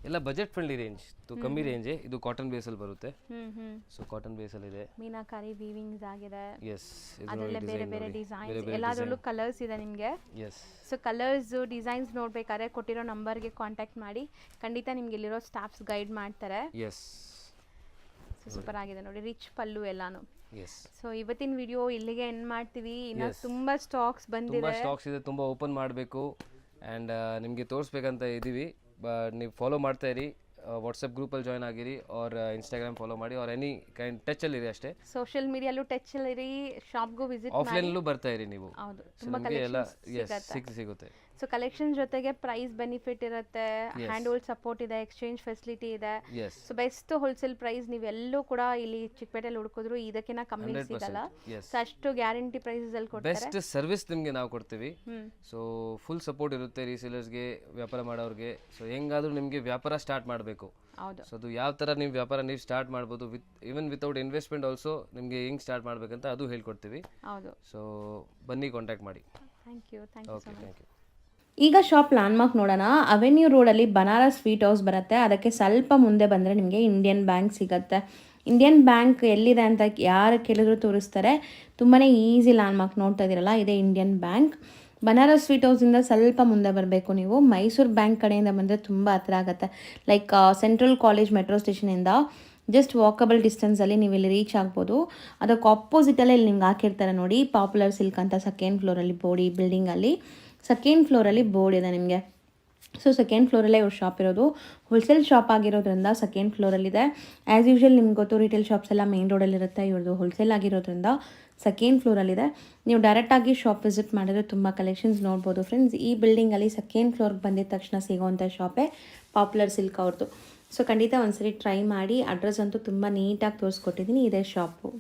ಎಲ್ಲ ಬಜೆಟ್ ಫ್ರೆಂಡ್ಲಿ ರೇಂಜ್ ಕಮ್ಮಿ ರೇಂಜೇ. ಇದು ಕಾಟನ್ ಬೇಸಲ್ಲಿ ಬರುತ್ತೆ. ಹ್ಮ್ ಸೊ ಕಾಟನ್ ಬೇಸಲ್ಲಿ ಇದೆ. ಮೀನಾಕಾರಿ ವೀವಿಂಗ್ಸ್ ಆಗಿದೆ. ಎಸ್, ಅದರಲ್ಲೇ ಬೇರೆ ಬೇರೆ ಡಿಸೈನ್ಸ್, ಎಲ್ಲದರಲ್ಲೂ ಕಲರ್ಸ್ ಇದೆ ನಿಮಗೆ. ಎಸ್. ಸೊ ಕಲರ್ಸ್ ಡಿಸೈನ್ಸ್ ನೋಡ್ಬೇಕಾದ್ರೆ ಕೊಟ್ಟಿರೋ ನಂಬರ್ಗೆ ಕಾಂಟ್ಯಾಕ್ಟ್ ಮಾಡಿ, ಖಂಡಿತ ನಿಮ್ಗೆ ಇಲ್ಲಿರೋ ಸ್ಟಾಫ್ಸ್ ಗೈಡ್ ಮಾಡ್ತಾರೆ. ಎಸ್. ಸೂಪರ್ ಆಗಿದೆ ನೋಡಿ, ರಿಚ್ ಪಲ್ಲು ಎಲ್ಲಾನು. ಎಸ್. ಸೊ ಇವತ್ತಿನ ವಿಡಿಯೋ ಇಲ್ಲಿಗೆ ಎಂಡ್ ಮಾಡ್ತೀವಿ. ಇನ್ನು ತುಂಬಾ ಸ್ಟಾಕ್ಸ್ ಬಂದಿದೆ. ತುಂಬಾ ಸ್ಟಾಕ್ಸ್ ಇದೆ, ತುಂಬಾ ಓಪನ್ ಮಾಡಬೇಕು ಆ್ಯಂಡ್ ನಿಮಗೆ ತೋರಿಸ್ಬೇಕಂತ ಇದ್ದೀವಿ. ನೀವು ಫಾಲೋ ಮಾಡ್ತಾ ಇರಿ, ವಾಟ್ಸಪ್ ಗ್ರೂಪಲ್ಲಿ ಜಾಯ್ನ್ ಆಗಿರಿ, ಆರ್ ಇನ್ಸ್ಟಾಗ್ರಾಮ್ ಫಾಲೋ ಮಾಡಿ, ಆರ್ ಎನಿ ಕೈಂಡ್ ಟಚಲ್ಲಿ ಇರಿ ಅಷ್ಟೇ. ಸೋಷಿಯಲ್ ಮೀಡಿಯಾಲ್ಲೂ ಟಚಲ್ಲಿ ಇರಿ, ಶಾಪ್ಗೂ ವಿಸಿಟ್ ಮಾಡಿ. ಆಫ್ಲೈನಲ್ಲೂ ಬರ್ತಾ ಇರಿ ನೀವು. ಹೌದು, So ತುಂಬಾ ನಿಮ್ಗೆ ಎಲ್ಲ ಕಲೆಕ್ಷನ್ಸ್ ಸಿಗುತ್ತೆ. ಸೊ ಕಲೆಕ್ಷನ್ ಜೊತೆಗೆ ಪ್ರೈಸ್ ಬೆನಿಫಿಟ್ ಇರುತ್ತೆ, ಹ್ಯಾಂಡ್ ಹೋಲ್ಡ್ ಸಪೋರ್ಟ್ ಇದೆ, ಎಕ್ಸ್ಚೇಂಜ್ ಫೆಸಿಲಿಟಿ ಇದೆ. Yes. So best wholesale price ನೀವೆಲ್ಲೂ ಕೂಡ ಇಲ್ಲಿ ಚಿಕ್ಕಪೇಟೆಯಲ್ಲಿ ಹುಡುಕಿದ್ರು ಇದಕ್ಕಿಂತ ಕಮ್ಮಿ ಸಿಗಲ್ಲ. Yes. ಸೊ ಅಷ್ಟು ಗ್ಯಾರಂಟಿ ಪ್ರೈಸಸ್ ಅಲ್ಲಿ ಕೊಡ್ತಾರೆ. ಬೆಸ್ಟ್ ಸರ್ವಿಸ್ ನಿಮಗೆ ನಾವು ಕೊಡ್ತೀವಿ. ಸೊ ಫುಲ್ ಸಪೋರ್ಟ್ ಇರುತ್ತೆ ರೀಸೇಲರ್ಸ್ಗೆ, ವ್ಯಾಪಾರ ಮಾಡೋರಿಗೆ. ಸೊ ಹೆಂಗಾದ್ರೂ ನಿಮಗೆ ವ್ಯಾಪಾರ ಸ್ಟಾರ್ಟ್ ಮಾಡಬೇಕು. ಹೌದು. ಸೊ ಅದು ಯಾವ ಥರ ನೀವು ವ್ಯಾಪಾರ ನೀವು ಸ್ಟಾರ್ಟ್ ಮಾಡ್ಬೋದು, ಈವನ್ ವಿತೌಟ್ ಇನ್ವೆಸ್ಟ್ಮೆಂಟ್ ಆಲ್ಸೋ ನಿಮಗೆ ಹೆಂಗೆ ಸ್ಟಾರ್ಟ್ ಮಾಡಬೇಕಂತ ಅದು ಹೇಳ್ಕೊಡ್ತೀವಿ. ಹೌದು. ಸೊ ಬನ್ನಿ, ಕಾಂಟ್ಯಾಕ್ಟ್ ಮಾಡಿ. Thank you so much. Thank you. ಈಗ ಶಾಪ್ ಲ್ಯಾಂಡ್ಮಾರ್ಕ್ ನೋಡೋಣ. ಅವೆನ್ಯೂ ರೋಡಲ್ಲಿ ಬನಾರಸ್ ಸ್ವೀಟ್ ಹೌಸ್ ಬರುತ್ತೆ. ಅದಕ್ಕೆ ಸ್ವಲ್ಪ ಮುಂದೆ ಬಂದರೆ ನಿಮಗೆ ಇಂಡಿಯನ್ ಬ್ಯಾಂಕ್ ಸಿಗುತ್ತೆ. ಇಂಡಿಯನ್ ಬ್ಯಾಂಕ್ ಎಲ್ಲಿದೆ ಅಂತ ಯಾರು ಕೇಳಿದ್ರು ತೋರಿಸ್ತಾರೆ. ತುಂಬಾ ಈಸಿ ಲ್ಯಾಂಡ್ಮಾರ್ಕ್ ನೋಡ್ತಾ ಇದ್ದೀರಲ್ಲ, ಇದೇ ಇಂಡಿಯನ್ ಬ್ಯಾಂಕ್. ಬನಾರಸ್ ಸ್ವೀಟ್ ಹೌಸಿಂದ ಸ್ವಲ್ಪ ಮುಂದೆ ಬರಬೇಕು ನೀವು. ಮೈಸೂರು ಬ್ಯಾಂಕ್ ಕಡೆಯಿಂದ ಬಂದರೆ ತುಂಬ ಹತ್ರ ಆಗುತ್ತೆ. ಲೈಕ್ ಸೆಂಟ್ರಲ್ ಕಾಲೇಜ್ ಮೆಟ್ರೋ ಸ್ಟೇಷನಿಂದ ಜಸ್ಟ್ ವಾಕಬಲ್ ಡಿಸ್ಟೆನ್ಸಲ್ಲಿ ನೀವು ಇಲ್ಲಿ ರೀಚ್ ಆಗ್ಬೋದು. ಅದಕ್ಕೆ ಆಪೋಸಿಟಲ್ಲೇ ಇಲ್ಲಿ ನಿಮ್ಗೆ ಹಾಕಿರ್ತಾರೆ ನೋಡಿ, ಪಾಪ್ಯುಲರ್ ಸಿಲ್ಕ್ ಅಂತ. ಸೆಕೆಂಡ್ ಫ್ಲೋರಲ್ಲಿ ಬೋರ್ಡ್, ಈ ಬಿಲ್ಡಿಂಗಲ್ಲಿ ಸೆಕೆಂಡ್ ಫ್ಲೋರಲ್ಲಿ ಬೋರ್ಡ್ ಇದೆ ನಿಮಗೆ. ಸೊ ಸೆಕೆಂಡ್ ಫ್ಲೋರಲ್ಲೇ ಇವ್ರ ಶಾಪ್ ಇರೋದು. ಹೋಲ್ಸೇಲ್ ಶಾಪ್ ಆಗಿರೋದ್ರಿಂದ ಸೆಕೆಂಡ್ ಫ್ಲೋರಲ್ಲಿದೆ. ಆ್ಯಸ್ ಯೂಶ್ವಲ್ ನಿಮ್ಗೆ ಗೊತ್ತು, ರಿಟೇಲ್ ಶಾಪ್ಸ್ ಎಲ್ಲ ಮೇನ್ ರೋಡಲ್ಲಿರುತ್ತೆ. ಇವ್ರದ್ದು ಹೋಲ್ಸೇಲ್ ಆಗಿರೋದ್ರಿಂದ ಸೆಕೆಂಡ್ ಫ್ಲೋರಲ್ಲಿದೆ. ನೀವು ಡೈರೆಕ್ಟಾಗಿ ಶಾಪ್ ವಿಸಿಟ್ ಮಾಡಿದ್ರೆ ತುಂಬ ಕಲೆಕ್ಷನ್ಸ್ ನೋಡ್ಬೋದು ಫ್ರೆಂಡ್ಸ್. ಈ ಬಿಲ್ಡಿಂಗಲ್ಲಿ ಸೆಕೆಂಡ್ ಫ್ಲೋರ್ಗೆ ಬಂದಿದ ತಕ್ಷಣ ಸಿಗೋವಂಥ ಶಾಪೇ ಪಾಪ್ಯುಲರ್ ಸಿಲ್ಕ್ ಅವ್ರದ್ದು. ಸೊ ಖಂಡಿತ ಒಂದ್ಸರಿ ಟ್ರೈ ಮಾಡಿ. ಅಡ್ರೆಸ್ ಅಂತೂ ತುಂಬ ನೀಟಾಗಿ ತೋರಿಸ್ಕೊಟ್ಟಿದ್ದೀನಿ. ಇದೇ ಶಾಪು.